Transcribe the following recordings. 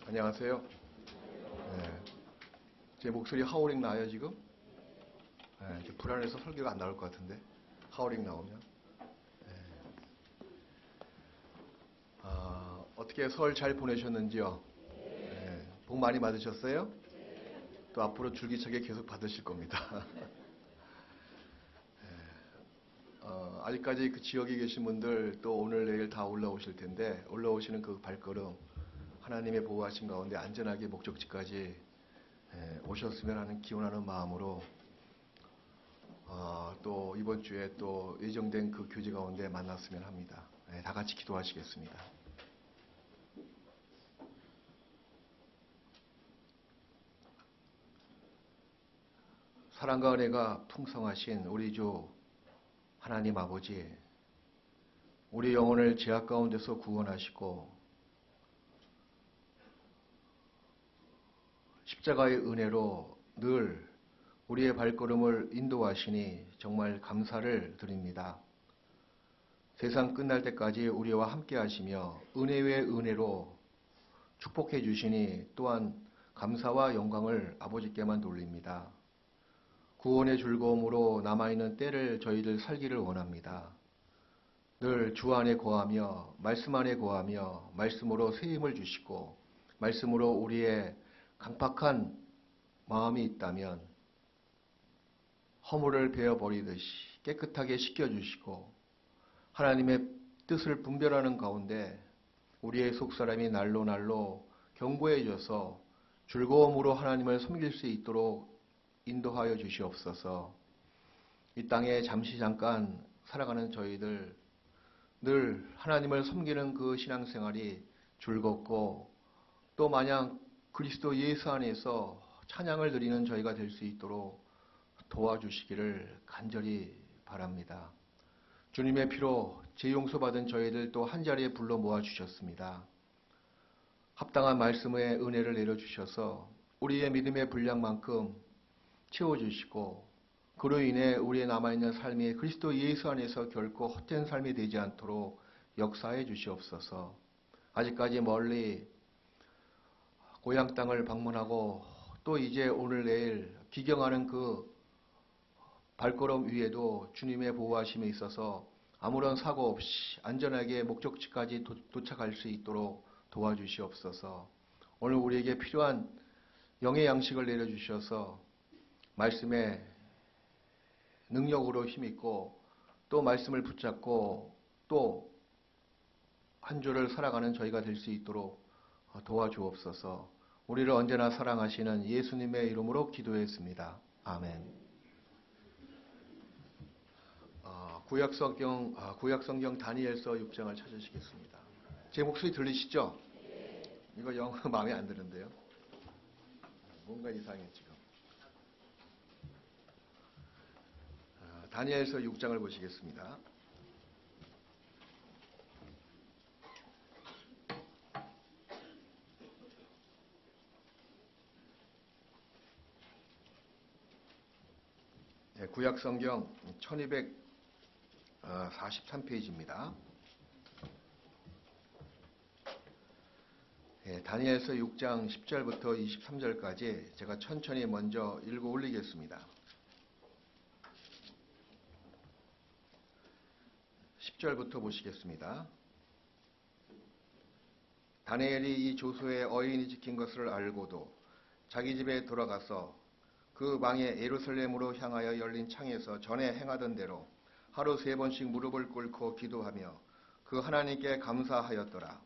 안녕하세요. 네. 제 목소리 하우링 나요, 지금? 네, 좀 불안해서 설교가 안 나올 것 같은데. 하우링 나오면. 네. 어떻게 설 잘 보내셨는지요? 네. 복 많이 받으셨어요? 또 앞으로 줄기차게 계속 받으실 겁니다. 아직까지 그 지역에 계신 분들 또 오늘 내일 다 올라오실 텐데 올라오시는 그 발걸음 하나님의 보호하신 가운데 안전하게 목적지까지 오셨으면 하는 기원하는 마음으로 또 이번 주에 또 예정된 그 교제 가운데 만났으면 합니다. 다 같이 기도하시겠습니다. 사랑과 은혜가 풍성하신 우리 주 하나님 아버지, 우리 영혼을 죄악 가운데서 구원하시고 십자가의 은혜로 늘 우리의 발걸음을 인도하시니 정말 감사를 드립니다. 세상 끝날 때까지 우리와 함께 하시며 은혜 외 은혜로 축복해 주시니 또한 감사와 영광을 아버지께만 돌립니다. 구원의 즐거움으로 남아있는 때를 저희들 살기를 원합니다. 늘 주 안에 거하며 말씀 안에 거하며 말씀으로 새 힘을 주시고 말씀으로 우리의 강팍한 마음이 있다면 허물을 베어버리듯이 깨끗하게 씻겨주시고 하나님의 뜻을 분별하는 가운데 우리의 속사람이 날로 날로 견고해져서 즐거움으로 하나님을 섬길 수 있도록 인도하여 주시옵소서. 이 땅에 잠시 잠깐 살아가는 저희들 늘 하나님을 섬기는 그 신앙생활이 즐겁고 또 마냥 그리스도 예수 안에서 찬양을 드리는 저희가 될 수 있도록 도와주시기를 간절히 바랍니다. 주님의 피로 제 용서받은 저희들 또 한자리에 불러 모아주셨습니다. 합당한 말씀의 은혜를 내려주셔서 우리의 믿음의 분량만큼 채워주시고 그로 인해 우리의 남아있는 삶이 그리스도 예수 안에서 결코 헛된 삶이 되지 않도록 역사해 주시옵소서. 아직까지 멀리 고향 땅을 방문하고 또 이제 오늘 내일 귀경하는 그 발걸음 위에도 주님의 보호하심에 있어서 아무런 사고 없이 안전하게 목적지까지 도착할 수 있도록 도와주시옵소서. 오늘 우리에게 필요한 영의 양식을 내려주셔서 말씀에 능력으로 힘있고 또 말씀을 붙잡고 또 한 주를 살아가는 저희가 될 수 있도록 도와주옵소서. 우리를 언제나 사랑하시는 예수님의 이름으로 기도했습니다. 아멘. 구약성경 다니엘서 6장을 찾으시겠습니다. 제 목소리 들리시죠? 이거 영 마음에 안 드는데요. 뭔가 이상해 지금. 다니엘서 6장을 보시겠습니다. 구약성경 1243페이지입니다. 다니엘서 6장 10절부터 23절까지 제가 천천히 먼저 읽어 올리겠습니다. 10절부터 보시겠습니다. 다니엘이 이 조서에 어인이 지킨 것을 알고도 자기 집에 돌아가서 그 방에 예루살렘으로 향하여 열린 창에서 전에 행하던 대로 하루 3번씩 무릎을 꿇고 기도하며 그 하나님께 감사하였더라.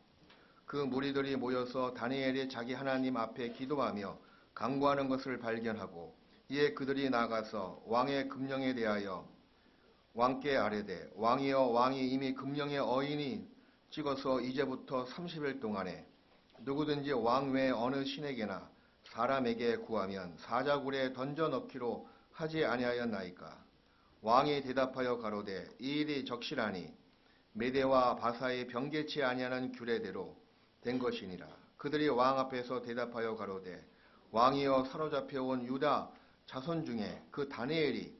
그 무리들이 모여서 다니엘이 자기 하나님 앞에 기도하며 간구하는 것을 발견하고 이에 그들이 나가서 왕의 금령에 대하여 왕께 아뢰되 왕이여 왕이 이미 금령의 어인이 찍어서 이제부터 30일 동안에 누구든지 왕 외 어느 신에게나 사람에게 구하면 사자굴에 던져 넣기로 하지 아니하였나이까. 왕이 대답하여 가로되 이 일이 적실하니 메대와 바사의 변개치 아니하는 규례대로 된 것이니라. 그들이 왕 앞에서 대답하여 가로되 왕이여 사로잡혀온 유다 자손 중에 그 다니엘이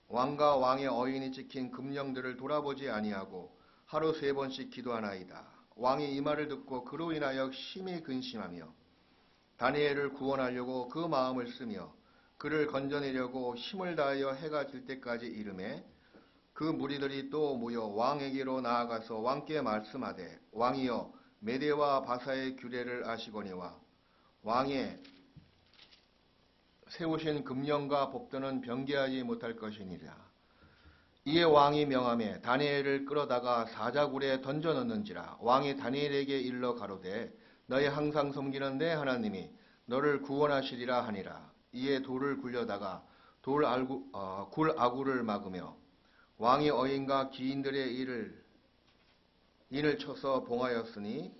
왕과 왕의 어인이 찍힌 금령들을 돌아보지 아니하고 하루 3번씩 기도하나이다. 왕이 이 말을 듣고 그로 인하여 심히 근심하며 다니엘을 구원하려고 그 마음을 쓰며 그를 건져내려고 힘을 다하여 해가 질 때까지 이르매 그 무리들이 또 모여 왕에게로 나아가서 왕께 말씀하되 왕이여 메대와 바사의 규례를 아시거니와 왕의 세우신 금령과 법도는 변개하지 못할 것이니라. 이에 왕이 명하매 다니엘을 끌어다가 사자굴에 던져 넣는지라. 왕이 다니엘에게 일러 가로되 너희 항상 섬기는 내 하나님이 너를 구원하시리라 하니라. 이에 돌을 굴려다가 굴 아구를 막으며 왕이 어인과 기인들의 인을 쳐서 봉하였으니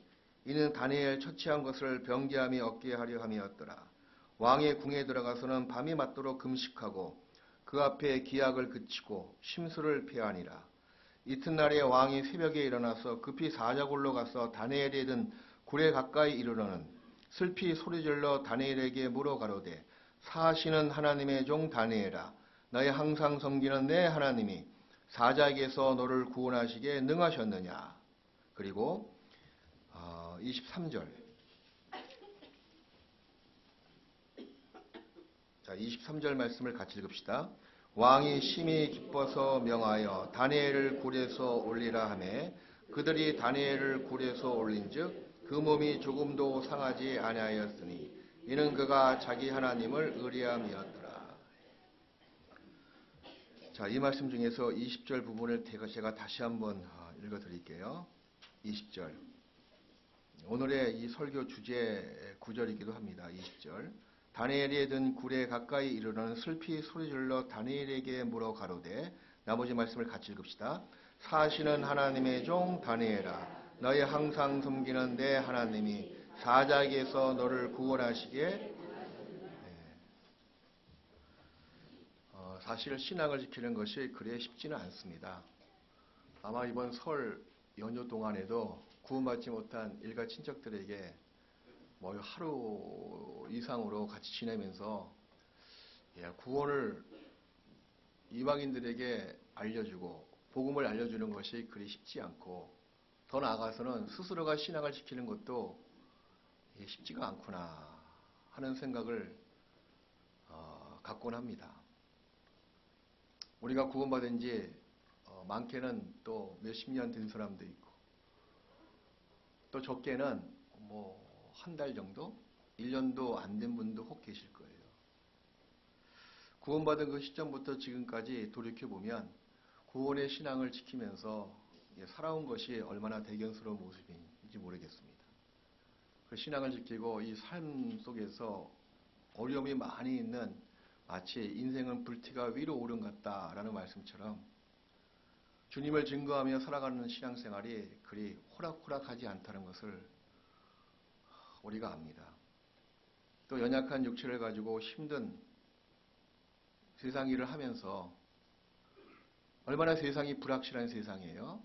이는 다니엘 처치한 것을 변개함이 없게 하려 함이었더라. 왕의 궁에 들어가서는 밤이 맞도록 금식하고 그 앞에 기약을 그치고 심술을 폐하니라. 이튿날에 왕이 새벽에 일어나서 급히 사자굴로 가서 다니엘이 든 굴에 가까이 이르러는 슬피 소리질러 다니엘에게 물어 가로되 사하시는 하나님의 종 다니엘아 너희 항상 섬기는 내 하나님이 사자에게서 너를 구원하시기에 능하셨느냐. 그리고 23절. 자, 23절 말씀을 같이 읽읍시다. 왕이 심히 기뻐서 명하여 다니엘을 굴에서 올리라 하매 그들이 다니엘을 굴에서 올린즉 그 몸이 조금도 상하지 아니하였으니 이는 그가 자기 하나님을 의뢰함이었더라. 자, 이 말씀 중에서 20절 부분을 제가 다시 한번 읽어드릴게요. 20절. 오늘의 이 설교 주제 구절이기도 합니다. 20절. 다니엘이 든 굴에 가까이 이르러는 슬피 소리질러 다니엘에게 물어 가로되 나머지 말씀을 같이 읽읍시다. 사시는 하나님의 종 다니엘아 너희 항상 섬기는 내 하나님이 사자에게서 너를 구원하시기에 사실 신앙을 지키는 것이 그리 쉽지는 않습니다. 아마 이번 설 연휴 동안에도 구원받지 못한 일가 친척들에게 하루 이상으로 같이 지내면서 구원을 이방인들에게 알려주고 복음을 알려주는 것이 그리 쉽지 않고 더 나아가서는 스스로가 신앙을 지키는 것도 쉽지가 않구나 하는 생각을 갖곤 합니다. 우리가 구원받은 지 많게는 또 몇십 년 된 사람도 있고 또 적게는 한 달 정도? 1년도 안 된 분도 혹 계실 거예요. 구원받은 그 시점부터 지금까지 돌이켜보면 구원의 신앙을 지키면서 살아온 것이 얼마나 대견스러운 모습인지 모르겠습니다. 그 신앙을 지키고 이 삶 속에서 어려움이 많이 있는 마치 인생은 불티가 위로 오른 것 같다라는 말씀처럼 주님을 증거하며 살아가는 신앙생활이 그리 호락호락하지 않다는 것을 우리가 압니다. 또 연약한 육체를 가지고 힘든 세상 일을 하면서 얼마나 세상이 불확실한 세상이에요.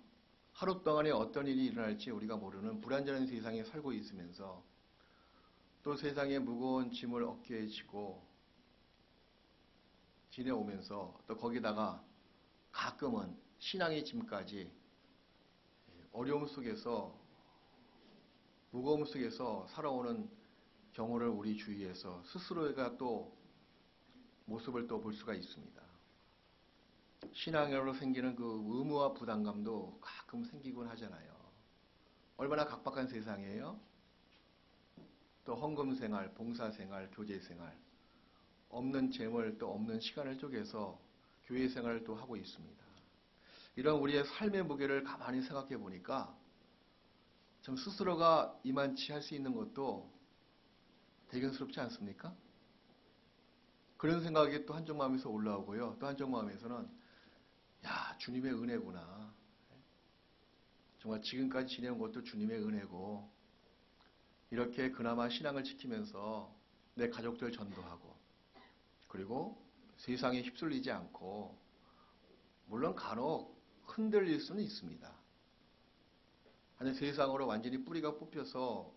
하루 동안에 어떤 일이 일어날지 우리가 모르는 불안전한 세상에 살고 있으면서 또 세상의 무거운 짐을 어깨에 지고 지내오면서 또 거기다가 가끔은 신앙의 짐까지 어려움 속에서 무거움 속에서 살아오는 경우를 우리 주위에서 스스로가 또 모습을 또 볼 수가 있습니다. 신앙으로 생기는 그 의무와 부담감도 가끔 생기곤 하잖아요. 얼마나 각박한 세상이에요. 또 헌금생활, 봉사생활, 교제생활, 없는 재물 또 없는 시간을 쪼개서 교회생활을 또 하고 있습니다. 이런 우리의 삶의 무게를 가만히 생각해 보니까 좀 스스로가 이만치 할 수 있는 것도 대견스럽지 않습니까? 그런 생각이 또 한쪽 마음에서 올라오고요. 또 한쪽 마음에서는 야, 주님의 은혜구나. 정말 지금까지 지내온 것도 주님의 은혜고 이렇게 그나마 신앙을 지키면서 내 가족들 전도하고 그리고 세상에 휩쓸리지 않고 물론 간혹 흔들릴 수는 있습니다. 아니 세상으로 완전히 뿌리가 뽑혀서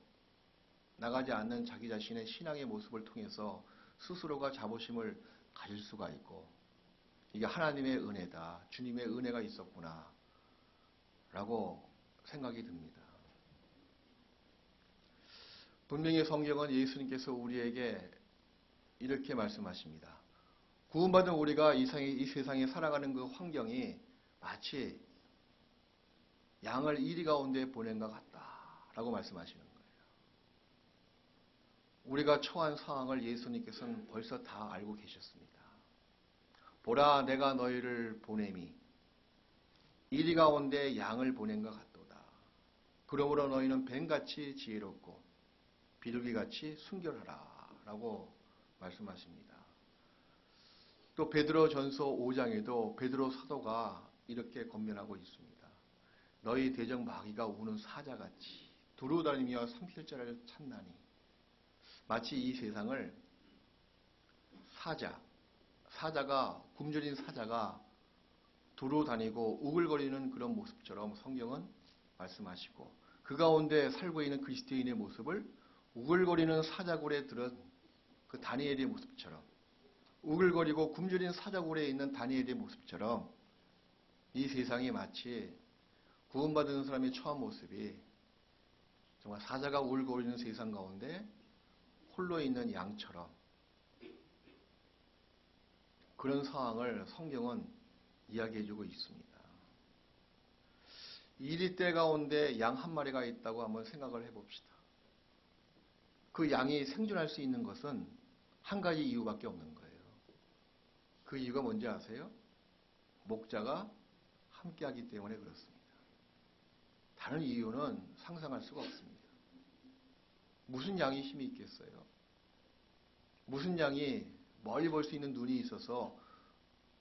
나가지 않는 자기 자신의 신앙의 모습을 통해서 스스로가 자부심을 가질 수가 있고 이게 하나님의 은혜다. 주님의 은혜가 있었구나 라고 생각이 듭니다. 분명히 성경은 예수님께서 우리에게 이렇게 말씀하십니다. 구원받은 우리가 이 세상에 살아가는 그 환경이 마치 양을 이리 가운데 보낸 것 같다라고 말씀하시는 거예요. 우리가 처한 상황을 예수님께서는 벌써 다 알고 계셨습니다. 보라, 내가 너희를 보냄이 이리 가운데 양을 보낸 것 같도다. 그러므로 너희는 뱀같이 지혜롭고 비둘기같이 순결하라 라고 말씀하십니다. 또 베드로전서 5장에도 베드로 사도가 이렇게 권면하고 있습니다. 너희 대적 마귀가 우는 사자같이 두루다니며 삼킬 자를 찾나니. 마치 이 세상을 사자가 굶주린 사자가 두루다니고 우글거리는 그런 모습처럼 성경은 말씀하시고, 그 가운데 살고 있는 그리스도인의 모습을 우글거리는 사자굴에 들은 그 다니엘의 모습처럼, 우글거리고 굶주린 사자굴에 있는 다니엘의 모습처럼 이 세상이 마치 구원받은 사람의 처한 모습이 정말 사자가 우글거리는 세상 가운데 홀로 있는 양처럼, 그런 상황을 성경은 이야기해주고 있습니다. 이리 때 가운데 양 한 마리가 있다고 한번 생각을 해봅시다. 그 양이 생존할 수 있는 것은 한 가지 이유밖에 없는 거예요. 그 이유가 뭔지 아세요? 목자가 함께하기 때문에 그렇습니다. 다른 이유는 상상할 수가 없습니다. 무슨 양이 힘이 있겠어요? 무슨 양이 멀리 볼 수 있는 눈이 있어서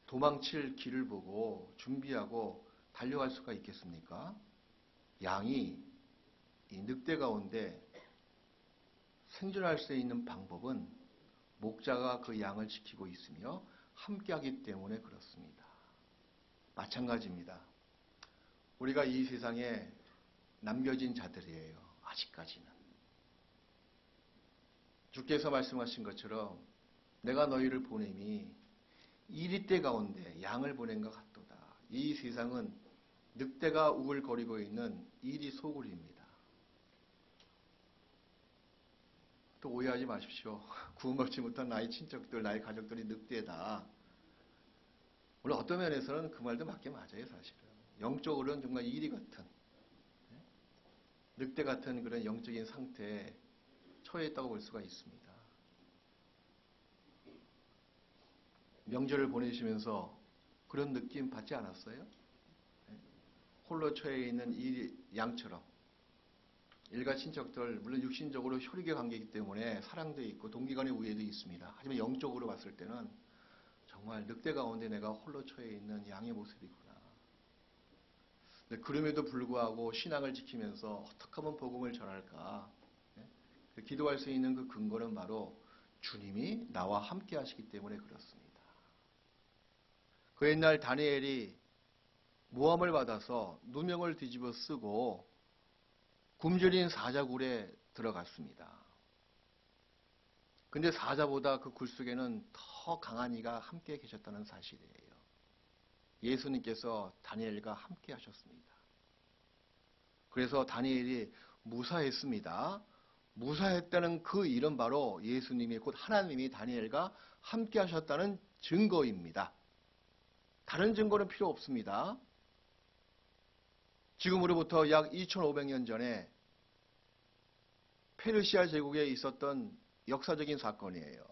도망칠 길을 보고 준비하고 달려갈 수가 있겠습니까? 양이 이 늑대 가운데 생존할 수 있는 방법은 목자가 그 양을 지키고 있으며 함께하기 때문에 그렇습니다. 마찬가지입니다. 우리가 이 세상에 남겨진 자들이에요. 아직까지는. 주께서 말씀하신 것처럼 내가 너희를 보냄이 이리 때 가운데 양을 보낸 것 같도다. 이 세상은 늑대가 우글거리고 있는 이리 소굴입니다. 또 오해하지 마십시오. 구원받지 못한 나의 친척들, 나의 가족들이 늑대다. 물론 어떤 면에서는 그 말도 맞게 맞아요, 사실은. 영적으로는 정말 이리 같은, 늑대 같은 그런 영적인 상태에 처해 있다고 볼 수가 있습니다. 명절을 보내시면서 그런 느낌 받지 않았어요? 홀로 처해 있는 이 양처럼. 일가 친척들, 물론 육신적으로 혈육의 관계이기 때문에 사랑도 있고 동기간의 우애도 있습니다. 하지만 영적으로 봤을 때는 정말 늑대 가운데 내가 홀로 처해 있는 양의 모습이구나. 그럼에도 불구하고 신앙을 지키면서 어떻게 하면 복음을 전할까? 기도할 수 있는 그 근거는 바로 주님이 나와 함께 하시기 때문에 그렇습니다. 그 옛날 다니엘이 모함을 받아서 누명을 뒤집어 쓰고 굶주린 사자굴에 들어갔습니다. 근데 사자보다 그 굴 속에는 더 강한 이가 함께 계셨다는 사실이에요. 예수님께서 다니엘과 함께 하셨습니다. 그래서 다니엘이 무사했습니다. 무사했다는 그 일은 바로 예수님이, 곧 하나님이 다니엘과 함께 하셨다는 증거입니다. 다른 증거는 필요 없습니다. 지금으로부터 약 2500년 전에 페르시아 제국에 있었던 역사적인 사건이에요.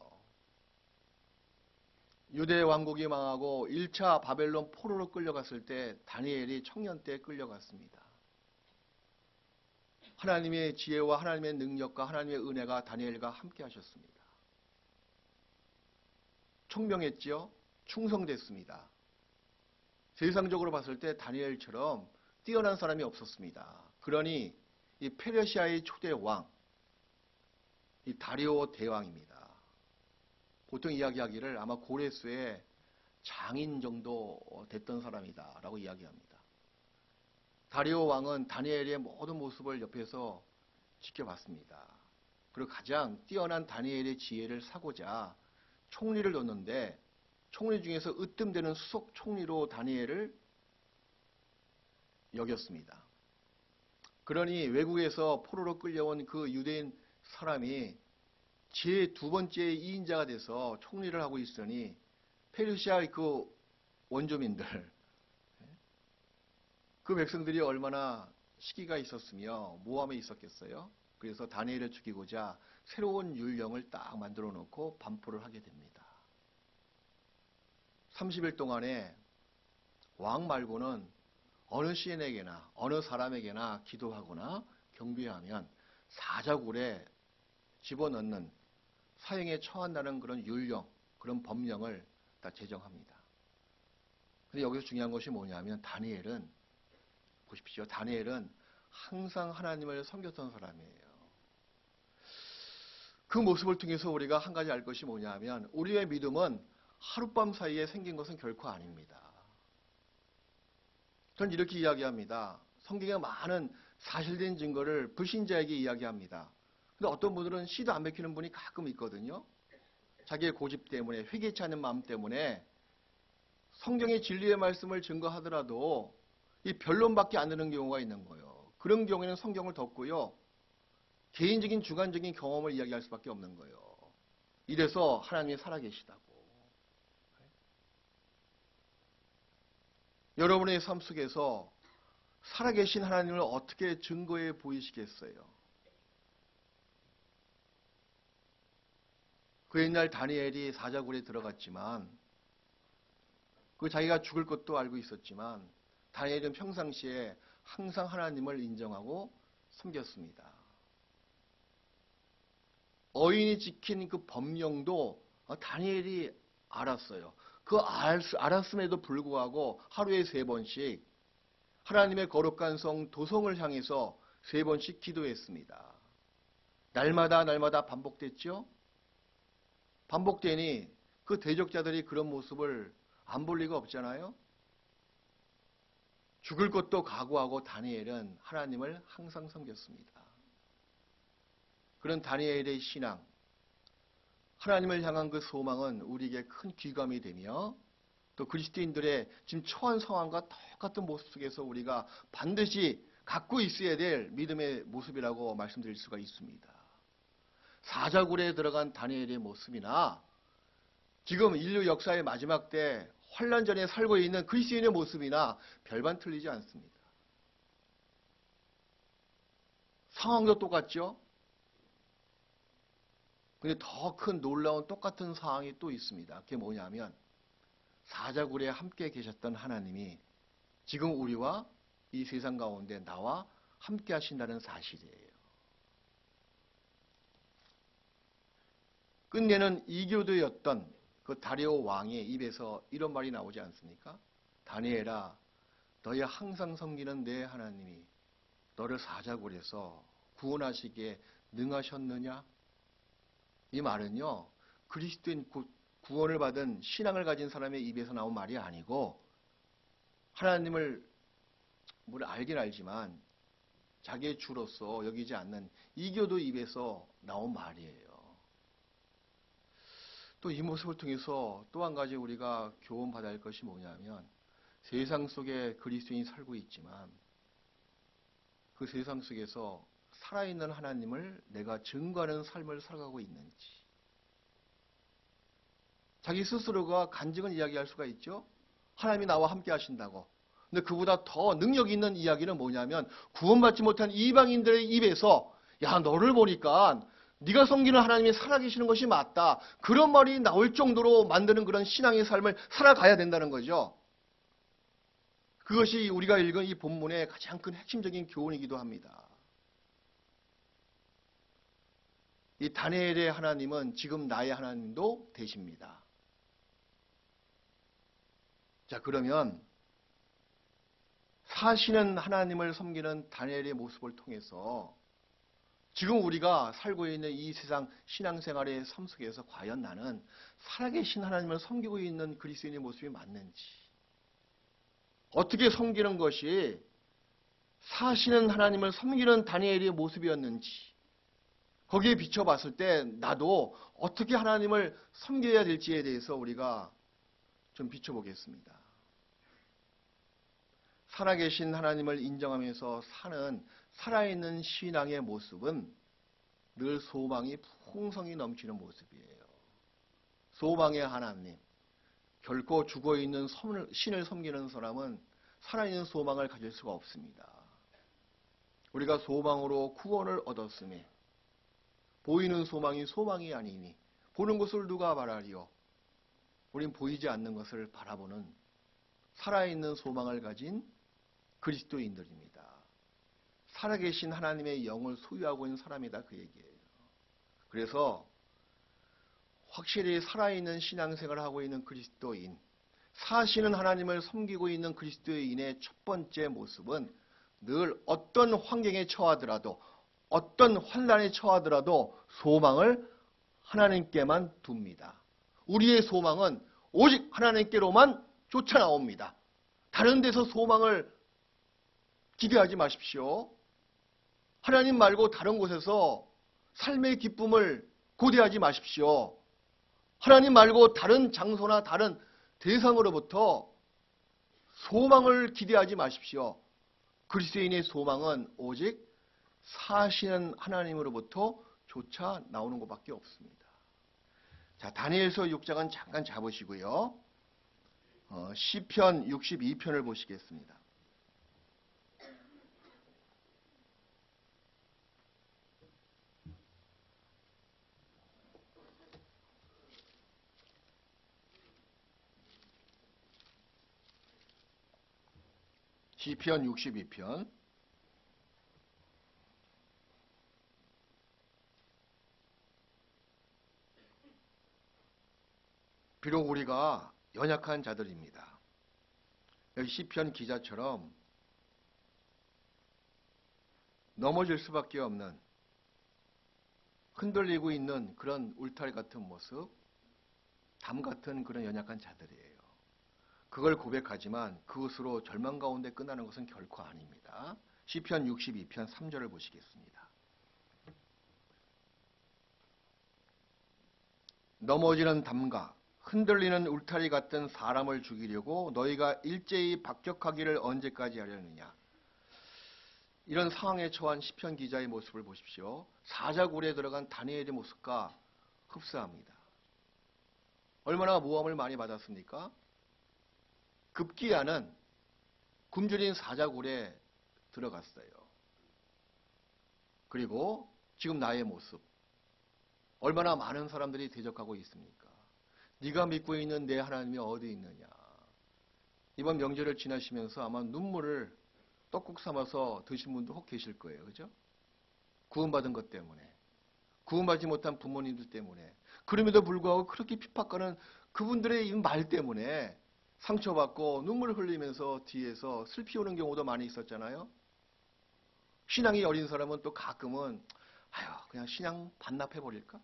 유대 왕국이 망하고 1차 바벨론 포로로 끌려갔을 때 다니엘이 청년 때 끌려갔습니다. 하나님의 지혜와 하나님의 능력과 하나님의 은혜가 다니엘과 함께 하셨습니다. 총명했지요? 충성됐습니다. 세상적으로 봤을 때 다니엘처럼 뛰어난 사람이 없었습니다. 그러니 이 페르시아의 초대 왕, 이 다리오 대왕입니다. 보통 이야기하기를 아마 고레스의 장인 정도 됐던 사람이다 라고 이야기합니다. 다리오 왕은 다니엘의 모든 모습을 옆에서 지켜봤습니다. 그리고 가장 뛰어난 다니엘의 지혜를 사고자 총리를 넣는데, 총리 중에서 으뜸되는 수석 총리로 다니엘을 여겼습니다. 그러니 외국에서 포로로 끌려온 그 유대인 사람이 제 두 번째 2인자가 돼서 총리를 하고 있으니 페르시아 그 원조민들, 그 백성들이 얼마나 시기가 있었으며 모함에 있었겠어요. 그래서 다니엘을 죽이고자 새로운 율령을 딱 만들어 놓고 반포를 하게 됩니다. 30일 동안에 왕 말고는 어느 시인에게나 어느 사람에게나 기도하거나 경배하면 사자굴에 집어넣는 사형에 처한다는 그런 율령, 그런 법령을 다 제정합니다. 근데 여기서 중요한 것이 뭐냐면 다니엘은 보십시오. 다니엘은 항상 하나님을 섬겼던 사람이에요. 그 모습을 통해서 우리가 한 가지 알 것이 뭐냐면 우리의 믿음은 하룻밤 사이에 생긴 것은 결코 아닙니다. 전 이렇게 이야기합니다. 성경에 많은 사실된 증거를 불신자에게 이야기합니다. 근데 어떤 분들은 씨도 안 맥히는 분이 가끔 있거든요. 자기의 고집 때문에, 회개치 않는 마음 때문에 성경의 진리의 말씀을 증거하더라도 이 변론밖에 안 되는 경우가 있는 거예요. 그런 경우에는 성경을 덮고요. 개인적인 주관적인 경험을 이야기할 수밖에 없는 거예요. 이래서 하나님이 살아계시다고. 여러분의 삶 속에서 살아계신 하나님을 어떻게 증거해 보이시겠어요? 그 옛날 다니엘이 사자굴에 들어갔지만 그 자기가 죽을 것도 알고 있었지만 다니엘은 평상시에 항상 하나님을 인정하고 섬겼습니다. 어인이 지킨 그 법령도 다니엘이 알았어요. 그 알았음에도 불구하고 하루에 3번씩 하나님의 거룩한 성 도성을 향해서 3번씩 기도했습니다. 날마다 반복됐죠? 반복되니 그 대적자들이 그런 모습을 안 볼 리가 없잖아요. 죽을 것도 각오하고 다니엘은 하나님을 항상 섬겼습니다. 그런 다니엘의 신앙, 하나님을 향한 그 소망은 우리에게 큰 귀감이 되며 또 그리스도인들의 지금 처한 상황과 똑같은 모습 속에서 우리가 반드시 갖고 있어야 될 믿음의 모습이라고 말씀드릴 수가 있습니다. 사자굴에 들어간 다니엘의 모습이나 지금 인류 역사의 마지막 때 환란전에 살고 있는 그리스도인의 모습이나 별반 틀리지 않습니다. 상황도 똑같죠? 근데 더 큰 놀라운 똑같은 상황이 또 있습니다. 그게 뭐냐면 사자굴에 함께 계셨던 하나님이 지금 우리와 이 세상 가운데 나와 함께 하신다는 사실이에요. 끝내는 이교도였던 그 다리오 왕의 입에서 이런 말이 나오지 않습니까? 다니엘아, 너희 항상 섬기는 내 하나님이 너를 사자굴에서 구원하시기에 능하셨느냐? 이 말은요, 그리스도인 구원을 받은 신앙을 가진 사람의 입에서 나온 말이 아니고 하나님을 알긴 알지만 자기의 주로서 여기지 않는 이교도 입에서 나온 말이에요. 또 이 모습을 통해서 또 한 가지 우리가 교훈받아야 할 것이 뭐냐면 세상 속에 그리스도인이 살고 있지만 그 세상 속에서 살아있는 하나님을 내가 증거하는 삶을 살아가고 있는지. 자기 스스로가 간증은 이야기할 수가 있죠. 하나님이 나와 함께 하신다고. 근데 그보다 더 능력 있는 이야기는 뭐냐면 구원받지 못한 이방인들의 입에서 야, 너를 보니까 네가 섬기는 하나님이 살아계시는 것이 맞다. 그런 말이 나올 정도로 만드는 그런 신앙의 삶을 살아가야 된다는 거죠. 그것이 우리가 읽은 이 본문의 가장 큰 핵심적인 교훈이기도 합니다. 이 다니엘의 하나님은 지금 나의 하나님도 되십니다. 자, 그러면 사시는 하나님을 섬기는 다니엘의 모습을 통해서 지금 우리가 살고 있는 이 세상 신앙생활의 삶 속에서 과연 나는 살아계신 하나님을 섬기고 있는 그리스도인의 모습이 맞는지, 어떻게 섬기는 것이 사시는 하나님을 섬기는 다니엘의 모습이었는지, 거기에 비춰봤을 때 나도 어떻게 하나님을 섬겨야 될지에 대해서 우리가 좀 비춰보겠습니다. 살아계신 하나님을 인정하면서 사는 살아있는 신앙의 모습은 늘 소망이 풍성히 넘치는 모습이에요. 소망의 하나님. 결코 죽어있는 신을 섬기는 사람은 살아있는 소망을 가질 수가 없습니다. 우리가 소망으로 구원을 얻었으니 보이는 소망이 소망이 아니니 보는 것을 누가 바라리요. 우린 보이지 않는 것을 바라보는 살아있는 소망을 가진 그리스도인들입니다. 살아계신 하나님의 영을 소유하고 있는 사람이다 그 얘기예요. 그래서 확실히 살아있는 신앙생활을 하고 있는 그리스도인, 사시는 하나님을 섬기고 있는 그리스도인의 첫 번째 모습은 늘 어떤 환경에 처하더라도 어떤 환난에 처하더라도 소망을 하나님께만 둡니다. 우리의 소망은 오직 하나님께로만 쫓아 나옵니다. 다른 데서 소망을 기대하지 마십시오. 하나님 말고 다른 곳에서 삶의 기쁨을 고대하지 마십시오. 하나님 말고 다른 장소나 다른 대상으로부터 소망을 기대하지 마십시오. 그리스도인의 소망은 오직 사시는 하나님으로부터 쫓아 나오는 것밖에 없습니다. 자, 다니엘서 6장은 잠깐 잡으시고요. 시편 62편을 보시겠습니다. 시편 62편. 비록 우리가 연약한 자들입니다. 여기 시편 기자처럼 넘어질 수밖에 없는 흔들리고 있는 그런 울타리 같은 모습, 담 같은 그런 연약한 자들이에요. 그걸 고백하지만 그것으로 절망 가운데 끝나는 것은 결코 아닙니다. 시편 62편 3절을 보시겠습니다. 넘어지는 담과 흔들리는 울타리 같은 사람을 죽이려고 너희가 일제히 박격하기를 언제까지 하려느냐. 이런 상황에 처한 시편 기자의 모습을 보십시오. 사자굴에 들어간 다니엘의 모습과 흡사합니다. 얼마나 모함을 많이 받았습니까? 급기야는 굶주린 사자굴에 들어갔어요. 그리고 지금 나의 모습, 얼마나 많은 사람들이 대적하고 있습니까? 네가 믿고 있는 내 하나님이 어디 있느냐. 이번 명절을 지나시면서 아마 눈물을 떡국 삼아서 드신 분도 혹 계실 거예요. 그죠? 구원받은 것 때문에, 구원받지 못한 부모님들 때문에, 그럼에도 불구하고 그렇게 핍박하는 그분들의 이 말 때문에 상처받고 눈물 흘리면서 뒤에서 슬피 오는 경우도 많이 있었잖아요. 신앙이 어린 사람은 또 가끔은 그냥 신앙 반납해버릴까?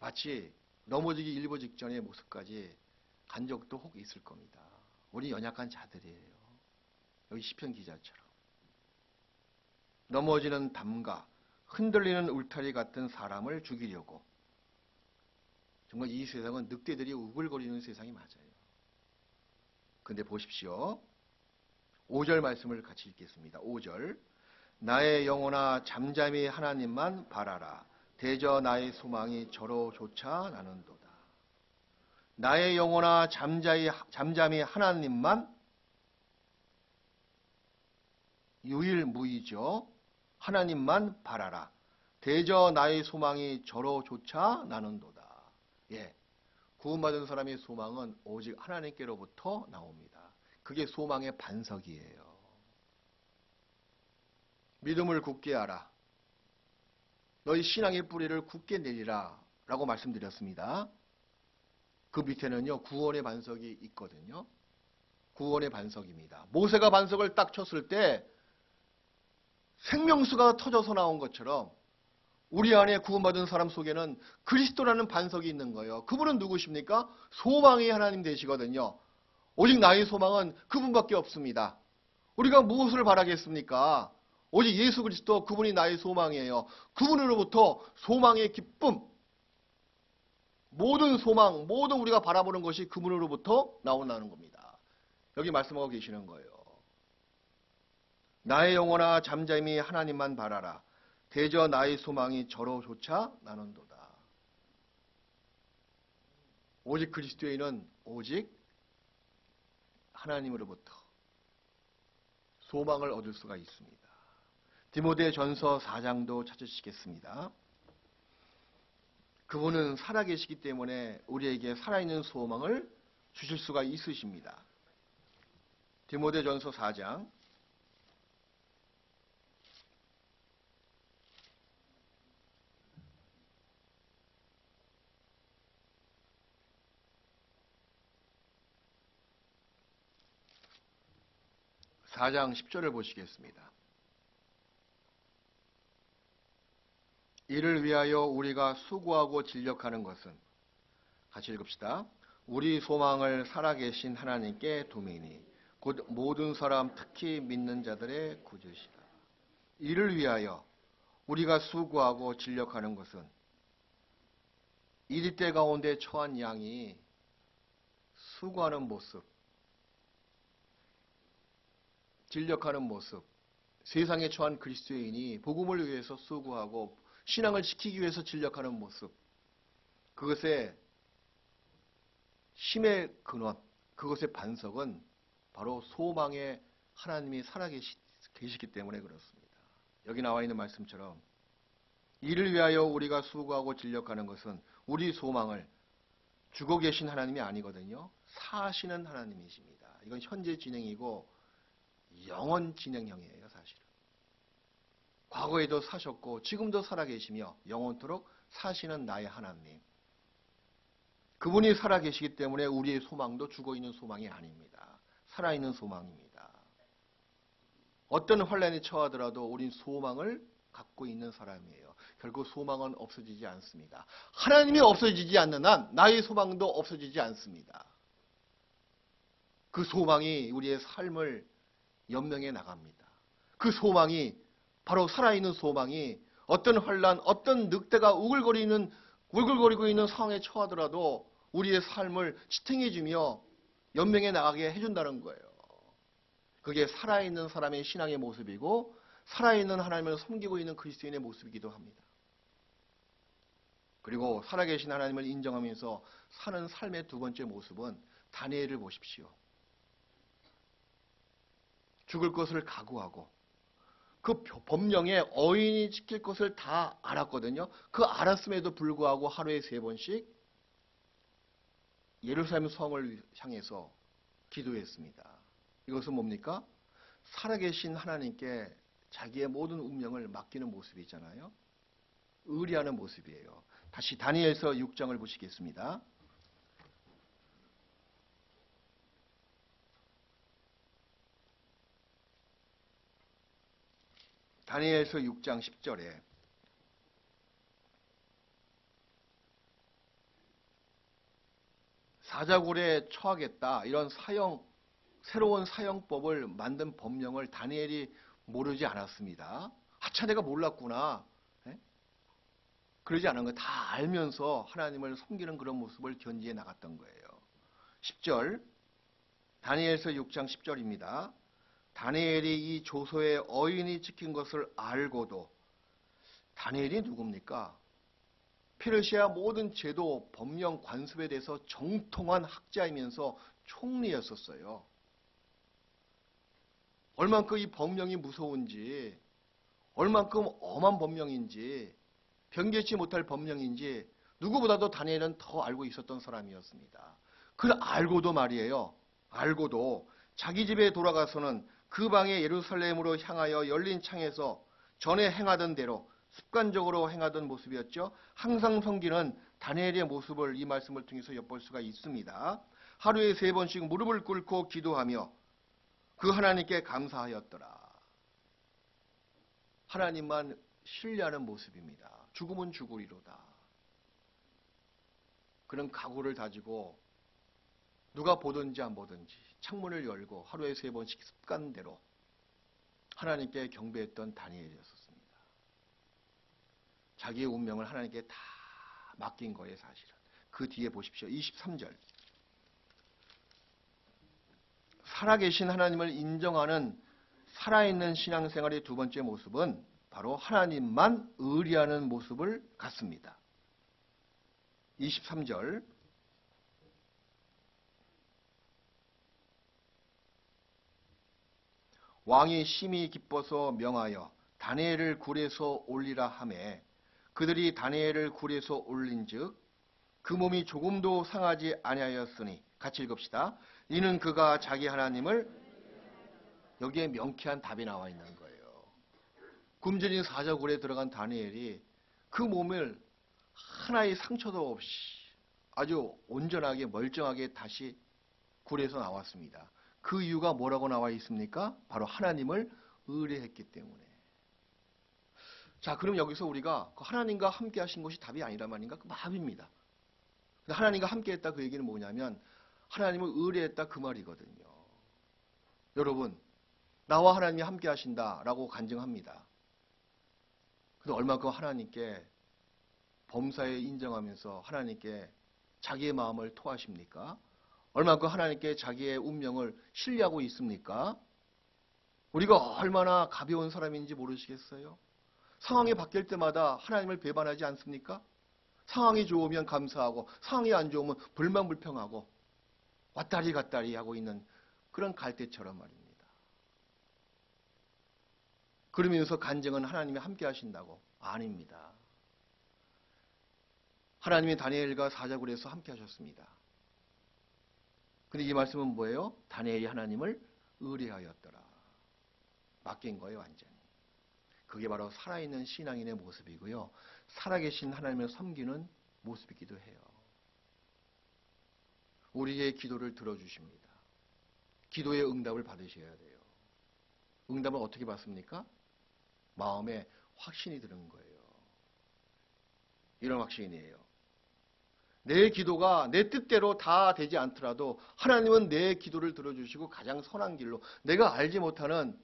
마치 넘어지기 일보 직전의 모습까지 간 적도 혹 있을 겁니다. 우리 연약한 자들이에요. 여기 시편 기자처럼. 넘어지는 담과 흔들리는 울타리 같은 사람을 죽이려고. 정말 이 세상은 늑대들이 우글거리는 세상이 맞아요. 근데 보십시오. 5절 말씀을 같이 읽겠습니다. 5절. 나의 영혼아 잠잠히 하나님만 바라라. 대저 나의 소망이 저로 쫓아 나는도다. 나의 영혼아 잠잠히 하나님만, 유일무이죠. 하나님만 바라라. 대저 나의 소망이 저로 쫓아 나는도다. 예, 구원받은 사람의 소망은 오직 하나님께로부터 나옵니다. 그게 소망의 반석이에요. 믿음을 굳게 하라. 너희 신앙의 뿌리를 굳게 내리라 라고 말씀드렸습니다. 그 밑에는요, 구원의 반석이 있거든요. 구원의 반석입니다. 모세가 반석을 딱 쳤을 때 생명수가 터져서 나온 것처럼 우리 안에 구원받은 사람 속에는 그리스도라는 반석이 있는 거예요. 그분은 누구십니까? 소망의 하나님 되시거든요. 오직 나의 소망은 그분밖에 없습니다. 우리가 무엇을 바라겠습니까? 오직 예수 그리스도, 그분이 나의 소망이에요. 그분으로부터 소망의 기쁨, 모든 소망, 모든 우리가 바라보는 것이 그분으로부터 나온다는 겁니다. 여기 말씀하고 계시는 거예요. 나의 영혼아 잠잠히 하나님만 바라라. 대저 나의 소망이 저로조차 나는도다. 오직 그리스도인은 오직 하나님으로부터 소망을 얻을 수가 있습니다. 디모데전서 4장도 찾으시겠습니다. 그분은 살아계시기 때문에 우리에게 살아있는 소망을 주실 수가 있으십니다. 디모데전서 4장 4장 10절을 보시겠습니다. 이를 위하여 우리가 수고하고 진력하는 것은, 같이 읽읍시다. 우리 소망을 살아계신 하나님께 두미니 곧 모든 사람 특히 믿는 자들의 구주시다. 이를 위하여 우리가 수고하고 진력하는 것은, 이리때 가운데 처한 양이 수고하는 모습, 진력하는 모습, 세상에 처한 그리스도인이 복음을 위해서 수고하고 신앙을 지키기 위해서 진력하는 모습, 그것의 힘의 근원, 그것의 반석은 바로 소망에 하나님이 살아계시기 때문에 그렇습니다. 여기 나와 있는 말씀처럼 이를 위하여 우리가 수고하고 진력하는 것은 우리 소망을 주고 계신 하나님이 아니거든요. 사시는 하나님이십니다. 이건 현재 진행이고 영원 진행형이에요, 사실은. 과거에도 사셨고 지금도 살아계시며 영원토록 사시는 나의 하나님. 그분이 살아계시기 때문에 우리의 소망도 죽어있는 소망이 아닙니다. 살아있는 소망입니다. 어떤 환난에 처하더라도 우린 소망을 갖고 있는 사람이에요. 결국 소망은 없어지지 않습니다. 하나님이 없어지지 않는 한 나의 소망도 없어지지 않습니다. 그 소망이 우리의 삶을 연명해 나갑니다. 그 소망이 바로 살아있는 소망이 어떤 환난, 어떤 늑대가 우글거리고 있는 상황에 처하더라도 우리의 삶을 지탱해주며 연명해 나가게 해준다는 거예요. 그게 살아있는 사람의 신앙의 모습이고 살아있는 하나님을 섬기고 있는 그리스도인의 모습이기도 합니다. 그리고 살아계신 하나님을 인정하면서 사는 삶의 두 번째 모습은 다니엘을 보십시오. 죽을 것을 각오하고 그 법령에 어인이 지킬 것을 다 알았거든요. 그 알았음에도 불구하고 하루에 3번씩 예루살렘 성을 향해서 기도했습니다. 이것은 뭡니까? 살아계신 하나님께 자기의 모든 운명을 맡기는 모습이 있잖아요. 의리하는 모습이에요. 다시 다니엘서 6장을 보시겠습니다. 다니엘서 6장 10절에 사자굴에 처하겠다, 이런 새로운 사형법을 만든 법령을 다니엘이 모르지 않았습니다. 하차 내가 몰랐구나. 그러지 않은 거 다 알면서 하나님을 섬기는 그런 모습을 견지해 나갔던 거예요. 10절, 다니엘서 6장 10절입니다. 다니엘이 이 조서의 어인이 지킨 것을 알고도, 다니엘이 누굽니까? 페르시아 모든 제도, 법령, 관습에 대해서 정통한 학자이면서 총리였었어요. 얼만큼 이 법령이 무서운지, 얼만큼 엄한 법령인지, 변개치 못할 법령인지 누구보다도 다니엘은 더 알고 있었던 사람이었습니다. 그 알고도 말이에요. 알고도 자기 집에 돌아가서는 그 방에 예루살렘으로 향하여 열린 창에서 전에 행하던 대로 습관적으로 행하던 모습이었죠. 항상 섬기는 다니엘의 모습을 이 말씀을 통해서 엿볼 수가 있습니다. 하루에 3번씩 무릎을 꿇고 기도하며 그 하나님께 감사하였더라. 하나님만 신뢰하는 모습입니다. 죽으면 죽으리로다. 그런 각오를 다지고 누가 보든지 안 보든지 창문을 열고 하루에 3번씩 습관대로 하나님께 경배했던 다니엘이었습니다. 자기의 운명을 하나님께 다 맡긴 거예요, 사실은. 그 뒤에 보십시오. 23절. 살아계신 하나님을 인정하는 살아있는 신앙생활의 두 번째 모습은 바로 하나님만 의리하는 모습을 갖습니다. 23절 왕이 심히 기뻐서 명하여 다니엘을 굴에서 올리라 하매 그들이 다니엘을 굴에서 올린즉 그 몸이 조금도 상하지 아니하였으니 같이 읽읍시다. 이는 그가 자기 하나님을 여기에 명쾌한 답이 나와 있는 거예요. 굶주린 사자굴에 들어간 다니엘이 그 몸을 하나의 상처도 없이 아주 온전하게 멀쩡하게 다시 굴에서 나왔습니다. 그 이유가 뭐라고 나와 있습니까? 바로 하나님을 의뢰했기 때문에. 자, 그럼 여기서 우리가 하나님과 함께 하신 것이 답이 아니라 말인가? 그 답입니다. 하나님과 함께 했다 그 얘기는 뭐냐면 하나님을 의뢰했다 그 말이거든요. 여러분, 나와 하나님이 함께 하신다라고 간증합니다. 근데 얼마큼 하나님께 범사에 인정하면서 하나님께 자기의 마음을 토하십니까? 얼마큼 하나님께 자기의 운명을 신뢰하고 있습니까? 우리가 얼마나 가벼운 사람인지 모르시겠어요? 상황이 바뀔 때마다 하나님을 배반하지 않습니까? 상황이 좋으면 감사하고 상황이 안 좋으면 불만불평하고 왔다리 갔다리 하고 있는 그런 갈대처럼 말입니다. 그러면서 간증은 하나님이 함께 하신다고? 아닙니다. 하나님이 다니엘과 사자굴에서 함께 하셨습니다. 근데 이 말씀은 뭐예요? 다니엘이 하나님을 의뢰하였더라. 맡긴 거예요, 완전히. 그게 바로 살아있는 신앙인의 모습이고요. 살아계신 하나님을 섬기는 모습이기도 해요. 우리의 기도를 들어주십니다. 기도의 응답을 받으셔야 돼요. 응답을 어떻게 받습니까? 마음에 확신이 드는 거예요. 이런 확신이에요. 내 기도가 내 뜻대로 다 되지 않더라도 하나님은 내 기도를 들어주시고 가장 선한 길로 내가 알지 못하는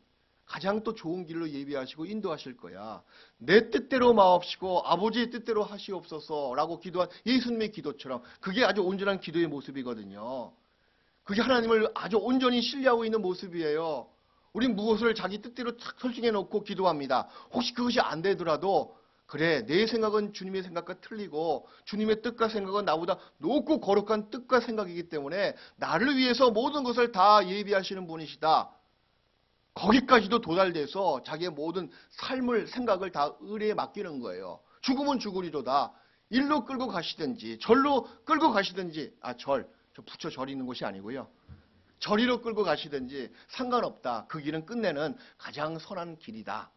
가장 또 좋은 길로 예비하시고 인도하실 거야. 내 뜻대로 마옵시고 아버지의 뜻대로 하시옵소서라고 기도한 예수님의 기도처럼 그게 아주 온전한 기도의 모습이거든요. 그게 하나님을 아주 온전히 신뢰하고 있는 모습이에요. 우린 무엇을 자기 뜻대로 탁 설정해 놓고 기도합니다. 혹시 그것이 안 되더라도 그래, 내 생각은 주님의 생각과 틀리고 주님의 뜻과 생각은 나보다 높고 거룩한 뜻과 생각이기 때문에 나를 위해서 모든 것을 다 예비하시는 분이시다. 거기까지도 도달돼서 자기의 모든 삶을, 생각을 다 의뢰에 맡기는 거예요. 죽으면 죽으리로다. 일로 끌고 가시든지 절로 끌고 가시든지 저 부처 절 있는 곳이 아니고요. 저리로 끌고 가시든지 상관없다. 그 길은 끝내는 가장 선한 길이다.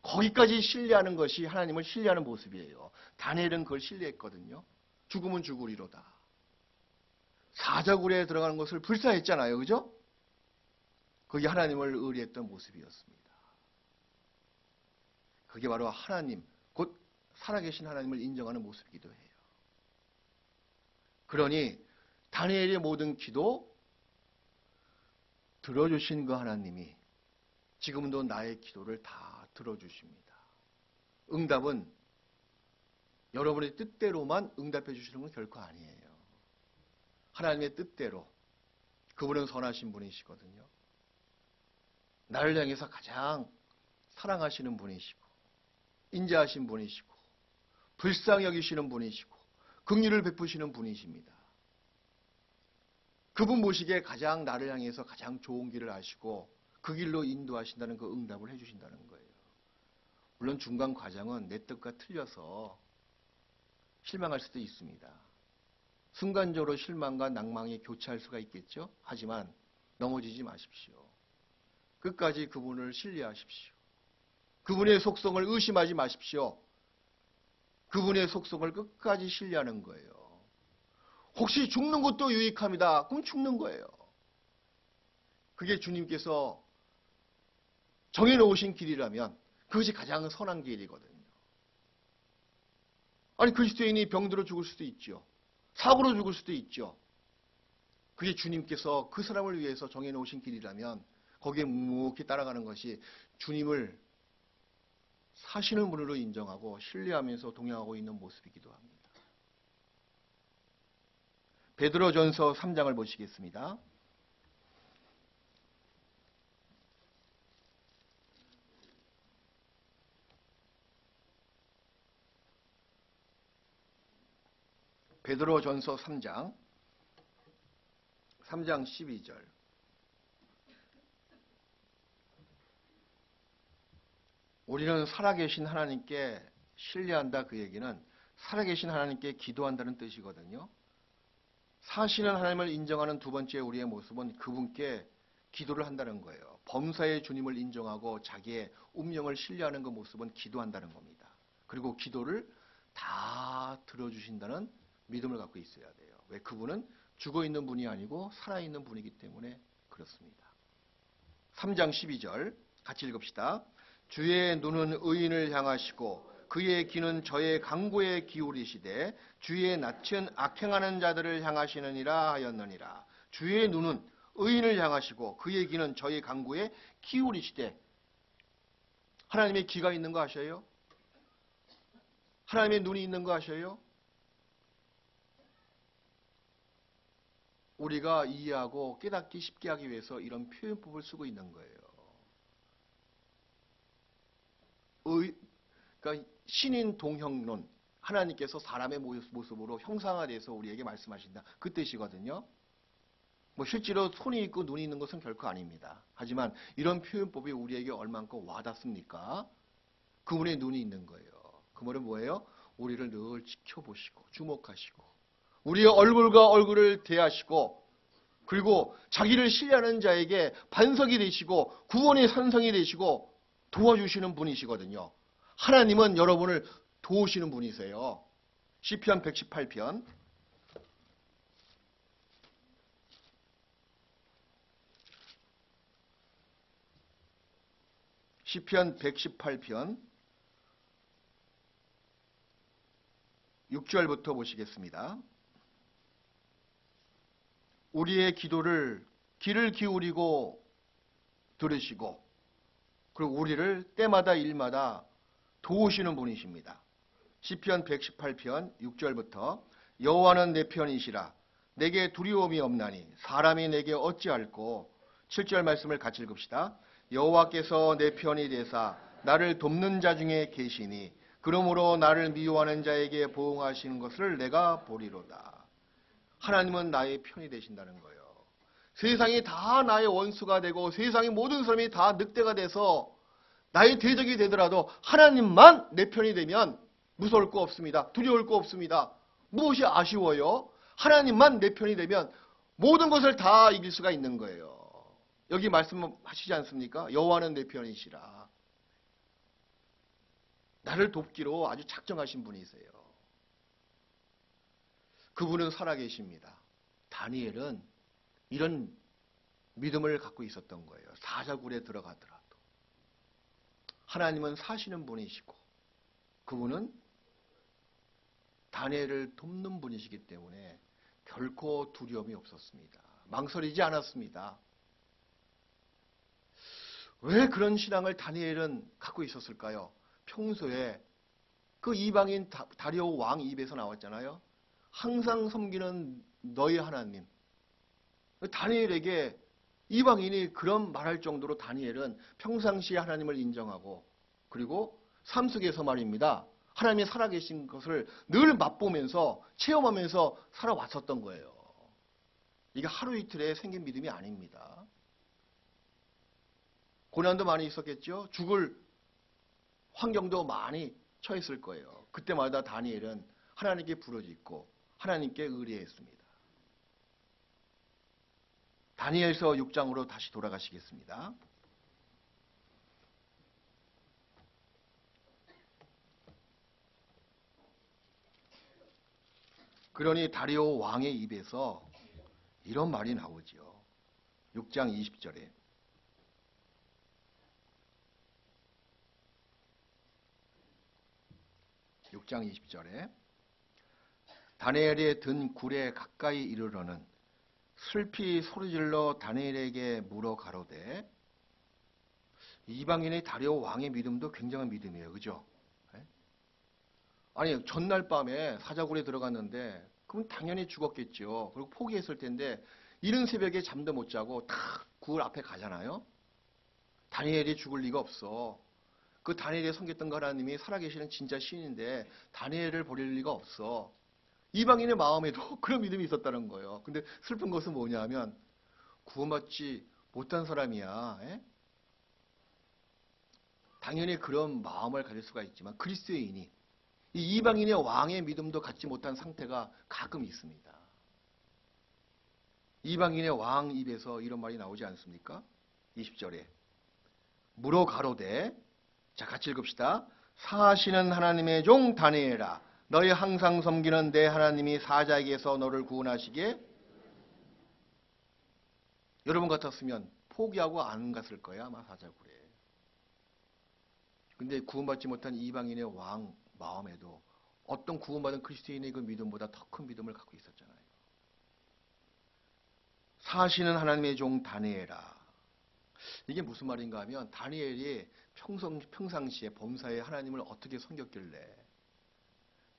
거기까지 신뢰하는 것이 하나님을 신뢰하는 모습이에요. 다니엘은 그걸 신뢰했거든요. 죽으면 죽으리로다. 사자굴에 들어가는 것을 불사했잖아요. 그죠? 그게 하나님을 의뢰했던 모습이었습니다. 그게 바로 하나님, 곧 살아계신 하나님을 인정하는 모습이기도 해요. 그러니 다니엘의 모든 기도 들어주신 그 하나님이 지금도 나의 기도를 다 들어주십니다. 응답은 여러분의 뜻대로만 응답해 주시는 건 결코 아니에요. 하나님의 뜻대로. 그분은 선하신 분이시거든요. 나를 향해서 가장 사랑하시는 분이시고 인자하신 분이시고 불쌍히 여기시는 분이시고 긍휼을 베푸시는 분이십니다. 그분 보시기에 가장 나를 향해서 가장 좋은 길을 아시고 그 길로 인도하신다는 그 응답을 해주신다는 거예요. 물론 중간 과정은 내 뜻과 틀려서 실망할 수도 있습니다. 순간적으로 실망과 낭망이 교차할 수가 있겠죠. 하지만 넘어지지 마십시오. 끝까지 그분을 신뢰하십시오. 그분의 속성을 의심하지 마십시오. 그분의 속성을 끝까지 신뢰하는 거예요. 혹시 죽는 것도 유익합니다. 그럼 죽는 거예요. 그게 주님께서 정해놓으신 길이라면 그것이 가장 선한 길이거든요. 아니 그리스도인이 병들어 죽을 수도 있죠. 사고로 죽을 수도 있죠. 그게 주님께서 그 사람을 위해서 정해놓으신 길이라면 거기에 묵묵히 따라가는 것이 주님을 사시는 분으로 인정하고 신뢰하면서 동행하고 있는 모습이기도 합니다. 베드로전서 3장을 보시겠습니다. 베드로전서 3장 12절. 우리는 살아계신 하나님께 신뢰한다, 그 얘기는 살아계신 하나님께 기도한다는 뜻이거든요. 사시는 하나님을 인정하는 두 번째 우리의 모습은 그분께 기도를 한다는 거예요. 범사의 주님을 인정하고 자기의 운명을 신뢰하는 그 모습은 기도한다는 겁니다. 그리고 기도를 다 들어주신다는 믿음을 갖고 있어야 돼요. 왜? 그분은 죽어있는 분이 아니고 살아있는 분이기 때문에 그렇습니다. 3장 12절 같이 읽읍시다. 주의 눈은 의인을 향하시고 그의 귀는 저의 강구에 기울이시되 주의 낯은 악행하는 자들을 향하시느니라 하였느니라. 주의 눈은 의인을 향하시고 그의 귀는 저의 강구에 기울이시되. 하나님의 귀가 있는 거 아셔요? 하나님의 눈이 있는 거 아셔요? 우리가 이해하고 깨닫기 쉽게 하기 위해서 이런 표현법을 쓰고 있는 거예요. 그러니까 신인 동형론, 하나님께서 사람의 모습으로 형상화돼서 우리에게 말씀하신다, 그 뜻이거든요. 뭐 실제로 손이 있고 눈이 있는 것은 결코 아닙니다. 하지만 이런 표현법이 우리에게 얼만큼 와닿습니까? 그분의 눈이 있는 거예요. 그 말은 뭐예요? 우리를 늘 지켜보시고 주목하시고 우리의 얼굴과 얼굴을 대하시고 그리고 자기를 신뢰하는 자에게 반석이 되시고 구원의 산성이 되시고 도와주시는 분이시거든요. 하나님은 여러분을 도우시는 분이세요. 시편 118편 시편 118편 6절부터 보시겠습니다. 우리의 기도를 귀를 기울이고 들으시고 그리고 우리를 때마다 일마다 도우시는 분이십니다. 시편 118편 6절부터 여호와는 내 편이시라 내게 두려움이 없나니 사람이 내게 어찌할꼬. 7절 말씀을 같이 읽읍시다. 여호와께서 내 편이 되사 나를 돕는 자 중에 계시니 그러므로 나를 미워하는 자에게 보응하시는 것을 내가 보리로다. 하나님은 나의 편이 되신다는 거예요. 세상이 다 나의 원수가 되고 세상의 모든 사람이 다 늑대가 돼서 나의 대적이 되더라도 하나님만 내 편이 되면 무서울 거 없습니다. 두려울 거 없습니다. 무엇이 아쉬워요? 하나님만 내 편이 되면 모든 것을 다 이길 수가 있는 거예요. 여기 말씀하시지 않습니까? 여호와는 내 편이시라. 나를 돕기로 아주 작정하신 분이세요. 그분은 살아계십니다. 다니엘은 이런 믿음을 갖고 있었던 거예요. 사자굴에 들어가더라도 하나님은 사시는 분이시고 그분은 다니엘을 돕는 분이시기 때문에 결코 두려움이 없었습니다. 망설이지 않았습니다. 왜 그런 신앙을 다니엘은 갖고 있었을까요? 평소에 그 이방인 다리오 왕 입에서 나왔잖아요. 항상 섬기는 너희 하나님. 다니엘에게 이방인이 그런 말할 정도로 다니엘은 평상시에 하나님을 인정하고 그리고 삶 속에서 말입니다. 하나님이 살아계신 것을 늘 맛보면서 체험하면서 살아왔었던 거예요. 이게 하루 이틀에 생긴 믿음이 아닙니다. 고난도 많이 있었겠죠. 죽을 환경도 많이 처했을 거예요. 그때마다 다니엘은 하나님께 부르짖고 하나님께 의뢰했습니다. 다니엘서 6장으로 다시 돌아가시겠습니다. 그러니 다리오 왕의 입에서 이런 말이 나오죠. 6장 20절에 다니엘이 든 굴에 가까이 이르러는 슬피 소리질러 다니엘에게 물어 가로되. 이방인의 다리오 왕의 믿음도 굉장한 믿음이에요. 그죠? 아니 전날 밤에 사자굴에 들어갔는데 그럼 당연히 죽었겠죠. 그리고 포기했을 텐데 이른 새벽에 잠도 못 자고 탁 굴 앞에 가잖아요. 다니엘이 죽을 리가 없어. 그 다니엘이 섬겼던 그 하나님이 살아계시는 진짜 신인데 다니엘을 버릴 리가 없어. 이방인의 마음에도 그런 믿음이 있었다는 거예요. 근데 슬픈 것은 뭐냐면 구원받지 못한 사람이야. 에? 당연히 그런 마음을 가질 수가 있지만 그리스도인이 이 이방인의 왕의 믿음도 갖지 못한 상태가 가끔 있습니다. 이방인의 왕 입에서 이런 말이 나오지 않습니까? 20절에 무로 가로되, 자 같이 읽읍시다. 사하시는 하나님의 종 다니엘아, 너희 항상 섬기는 내 하나님이 사자에게서 너를 구원하시게. 여러분 같았으면 포기하고 안 갔을 거야 아마 사자굴에. 근데 구원받지 못한 이방인의 왕 마음에도 어떤 구원받은 그리스도인의 그 믿음보다 더 큰 믿음을 갖고 있었잖아요. 사시는 하나님의 종 다니엘아. 이게 무슨 말인가 하면 다니엘이 평상시에 범사에 하나님을 어떻게 섬겼길래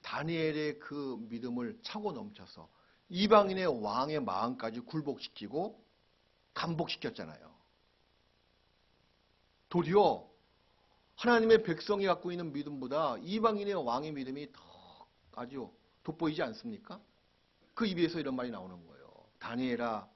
다니엘의 그 믿음을 차고 넘쳐서 이방인의 왕의 마음까지 굴복시키고 감복시켰잖아요. 도리어 하나님의 백성이 갖고 있는 믿음보다 이방인의 왕의 믿음이 더 아주 돋보이지 않습니까? 그 입에서 이런 말이 나오는 거예요. 다니엘아,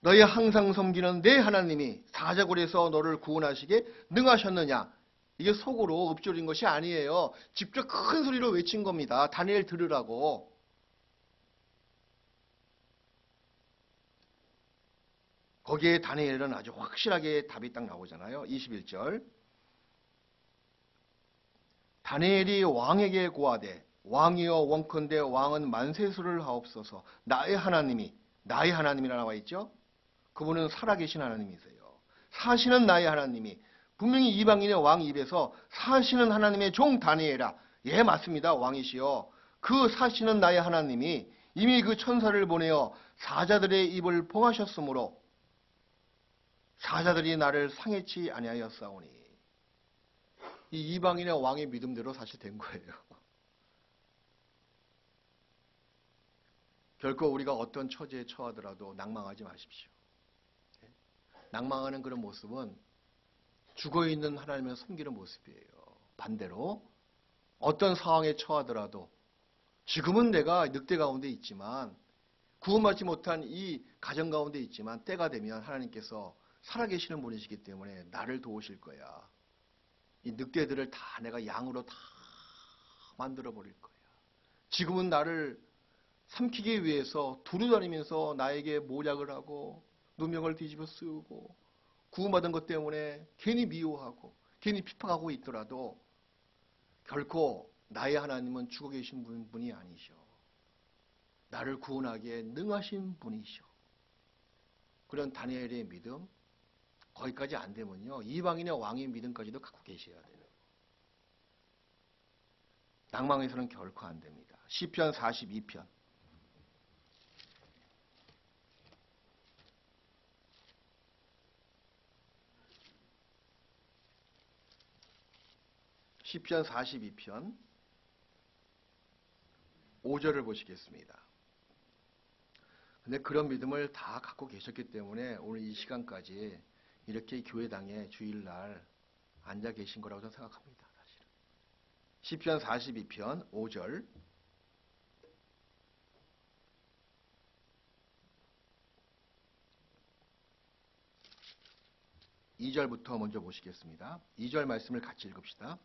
너희 항상 섬기는 내 하나님이 사자굴에서 너를 구원하시게 능하셨느냐? 이게 속으로 읊조린 것이 아니에요. 직접 큰 소리로 외친 겁니다. 다니엘 들으라고. 거기에 다니엘은 아주 확실하게 답이 딱 나오잖아요. 21절. 다니엘이 왕에게 고하되, 왕이여 원컨대 왕은 만세수를 하옵소서. 나의 하나님이라 나와 있죠. 그분은 살아계신 하나님이세요. 사시는 나의 하나님이, 분명히 이방인의 왕 입에서 사시는 하나님의 종 다니엘아. 예, 맞습니다. 왕이시여. 그 사시는 나의 하나님이 이미 그 천사를 보내어 사자들의 입을 봉하셨으므로 사자들이 나를 상해치 아니하였사오니. 이 이방인의 왕의 믿음대로 사실 된 거예요. 결코 우리가 어떤 처지에 처하더라도 낭망하지 마십시오. 낭망하는 그런 모습은 죽어있는 하나님을 섬기는 모습이에요. 반대로 어떤 상황에 처하더라도 지금은 내가 늑대 가운데 있지만 구원받지 못한 이 가정 가운데 있지만 때가 되면 하나님께서 살아계시는 분이시기 때문에 나를 도우실 거야. 이 늑대들을 다 내가 양으로 다 만들어 버릴 거야. 지금은 나를 삼키기 위해서 두루다니면서 나에게 모략을 하고 누명을 뒤집어 쓰고 구원받은 것 때문에 괜히 미워하고 괜히 핍박하고 있더라도 결코 나의 하나님은 죽어 계신 분이 아니셔. 나를 구원하기에 능하신 분이셔. 그런 다니엘의 믿음, 거기까지 안 되면요 이방인의 왕의 믿음까지도 갖고 계셔야 돼요. 낭망해서는 결코 안 됩니다. 시편 42편. 시편 42편 5절을 보시겠습니다. 근데 그런 믿음을 다 갖고 계셨기 때문에 오늘 이 시간까지 이렇게 교회당에 주일날 앉아 계신 거라고 저는 생각합니다. 사실은. 시편 42편 5절. (2절부터) 먼저 보시겠습니다. 2절 말씀을 같이 읽읍시다.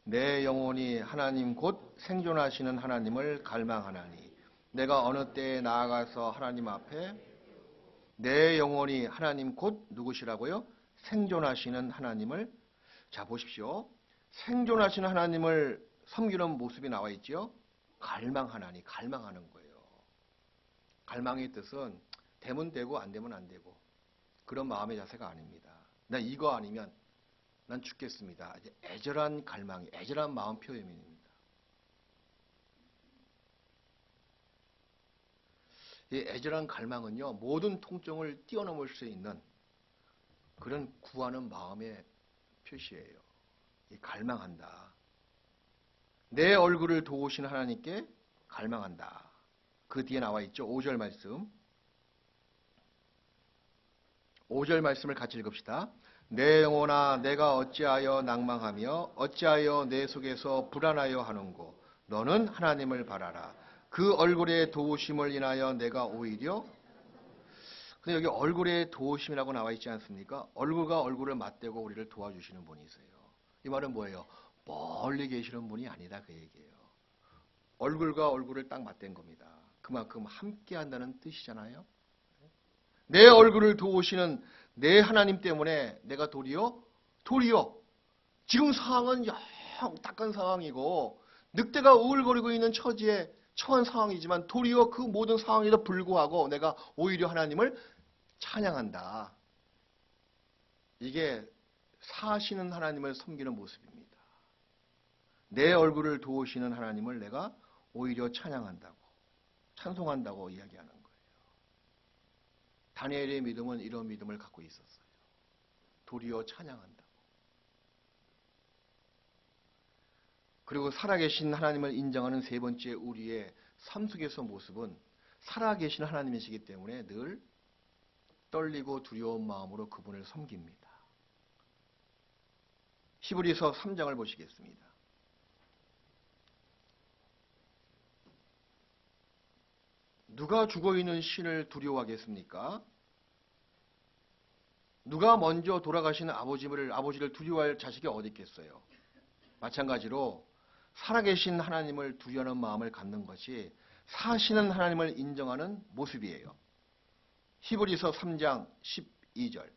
내 영혼이 하나님 곧 생존하시는 하나님을 갈망하나니 내가 어느 때에 나아가서 하나님 앞에 내 영혼이 하나님 곧 누구시라고요? 생존하시는 하나님을. 자 보십시오. 생존하시는 하나님을 섬기는 모습이 나와 있죠. 갈망하나니, 갈망하는 거예요. 갈망의 뜻은 되면 되고 안 되면 안 되고 그런 마음의 자세가 아닙니다. 나 이거 아니면 난 죽겠습니다. 애절한 갈망이, 애절한 마음 표현입니다. 이 애절한 갈망은요, 모든 통증을 뛰어넘을 수 있는 그런 구하는 마음의 표시예요. 이 갈망한다. 내 얼굴을 도우시는 하나님께 갈망한다. 그 뒤에 나와 있죠. 5절 말씀. 5절 말씀을 같이 읽읍시다. 내 영혼아 내가 어찌하여 낭망하며 어찌하여 내 속에서 불안하여 하는고 너는 하나님을 바라라. 그 얼굴의 도우심을 인하여 내가 오히려. 근데 여기 얼굴의 도우심이라고 나와 있지 않습니까? 얼굴과 얼굴을 맞대고 우리를 도와주시는 분이세요. 이 말은 뭐예요? 멀리 계시는 분이 아니다 그 얘기예요. 얼굴과 얼굴을 딱 맞댄 겁니다. 그만큼 함께 한다는 뜻이잖아요. 내 얼굴을 도우시는 내 하나님 때문에 내가 도리어 지금 상황은 영 딱한 상황이고 늑대가 우울거리고 있는 처한 상황이지만 도리어 그 모든 상황에도 불구하고 내가 오히려 하나님을 찬양한다. 이게 사시는 하나님을 섬기는 모습입니다. 내 얼굴을 도우시는 하나님을 내가 오히려 찬양한다고, 찬송한다고 이야기하는 거예요. 다니엘의 믿음은 이런 믿음을 갖고 있었어요. 도리어 찬양한다고. 그리고 살아계신 하나님을 인정하는 세 번째 우리의 삶 속에서 모습은 살아계신 하나님이시기 때문에 늘 떨리고 두려운 마음으로 그분을 섬깁니다. 히브리서 3장을 보시겠습니다. 누가 죽어있는 신을 두려워하겠습니까? 누가 먼저 돌아가시는 아버지를 두려워할 자식이 어디 있겠어요? 마찬가지로 살아계신 하나님을 두려워하는 마음을 갖는 것이 사시는 하나님을 인정하는 모습이에요. 히브리서 3장 12절.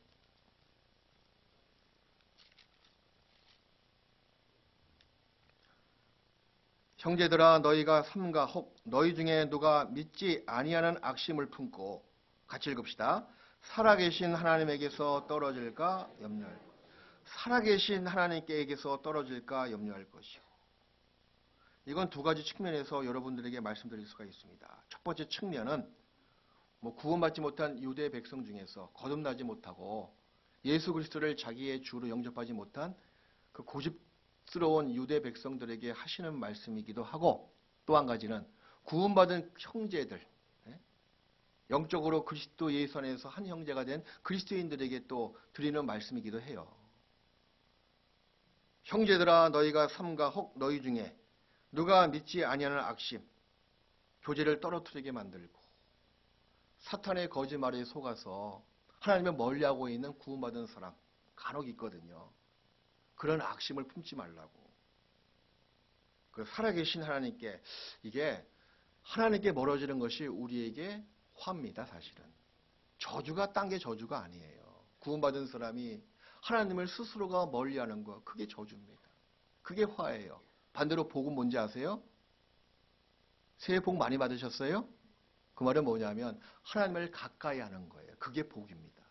형제들아 너희가 삼가 혹 너희 중에 누가 믿지 아니하는 악심을 품고 같이 읽읍시다. 살아계신 하나님에게서 떨어질까 염려할 것. 살아계신 하나님께서 떨어질까 염려할 것이요. 이건 두 가지 측면에서 여러분들에게 말씀드릴 수가 있습니다. 첫 번째 측면은 구원받지 못한 유대 백성 중에서 거듭나지 못하고 예수 그리스도를 자기의 주로 영접하지 못한 그 고집스러운 유대 백성들에게 하시는 말씀이기도 하고, 또 한 가지는 구원받은 형제들, 영적으로 그리스도 예수 안에서 한 형제가 된 그리스도인들에게 또 드리는 말씀이기도 해요. 형제들아 너희가 삼가 혹 너희 중에 누가 믿지 아니하는 악심, 교제를 떨어뜨리게 만들고 사탄의 거짓말에 속아서 하나님을 멀리하고 있는 구원받은 사람 간혹 있거든요. 그런 악심을 품지 말라고. 그 살아계신 하나님께, 이게 하나님께 멀어지는 것이 우리에게 화입니다. 사실은 저주가 딴 게 저주가 아니에요. 구원받은 사람이 하나님을 스스로가 멀리하는 거, 그게 저주입니다. 그게 화예요. 반대로 복은 뭔지 아세요? 새해 복 많이 받으셨어요? 그 말은 뭐냐면 하나님을 가까이 하는 거예요. 그게 복입니다.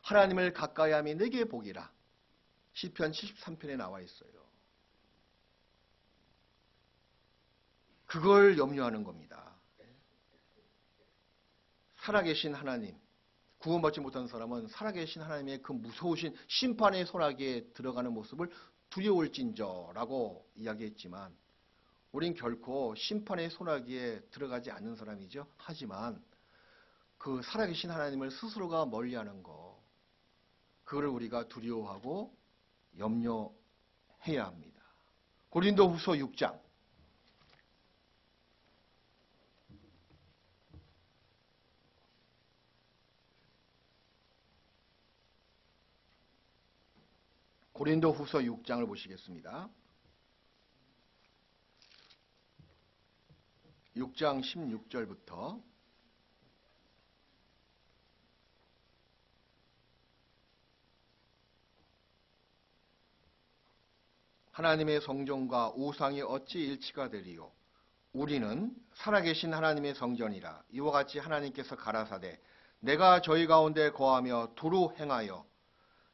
하나님을 가까이 함이 내게 복이라. 시편 73편에 나와 있어요. 그걸 염려하는 겁니다. 살아계신 하나님, 구원받지 못한 사람은 살아계신 하나님의 그 무서우신 심판의 소나기에 들어가는 모습을 두려울진저라고 이야기했지만, 우린 결코 심판의 소나기에 들어가지 않는 사람이죠. 하지만 그 살아계신 하나님을 스스로가 멀리하는 거, 그거를 우리가 두려워하고 염려해야 합니다. 고린도후서 6장. 고린도후서 6장을 보시겠습니다. 6장 16절부터 하나님의 성전과 우상이 어찌 일치가 되리요? 우리는 살아계신 하나님의 성전이라. 이와 같이 하나님께서 가라사대 내가 저희 가운데 거하며 두루 행하여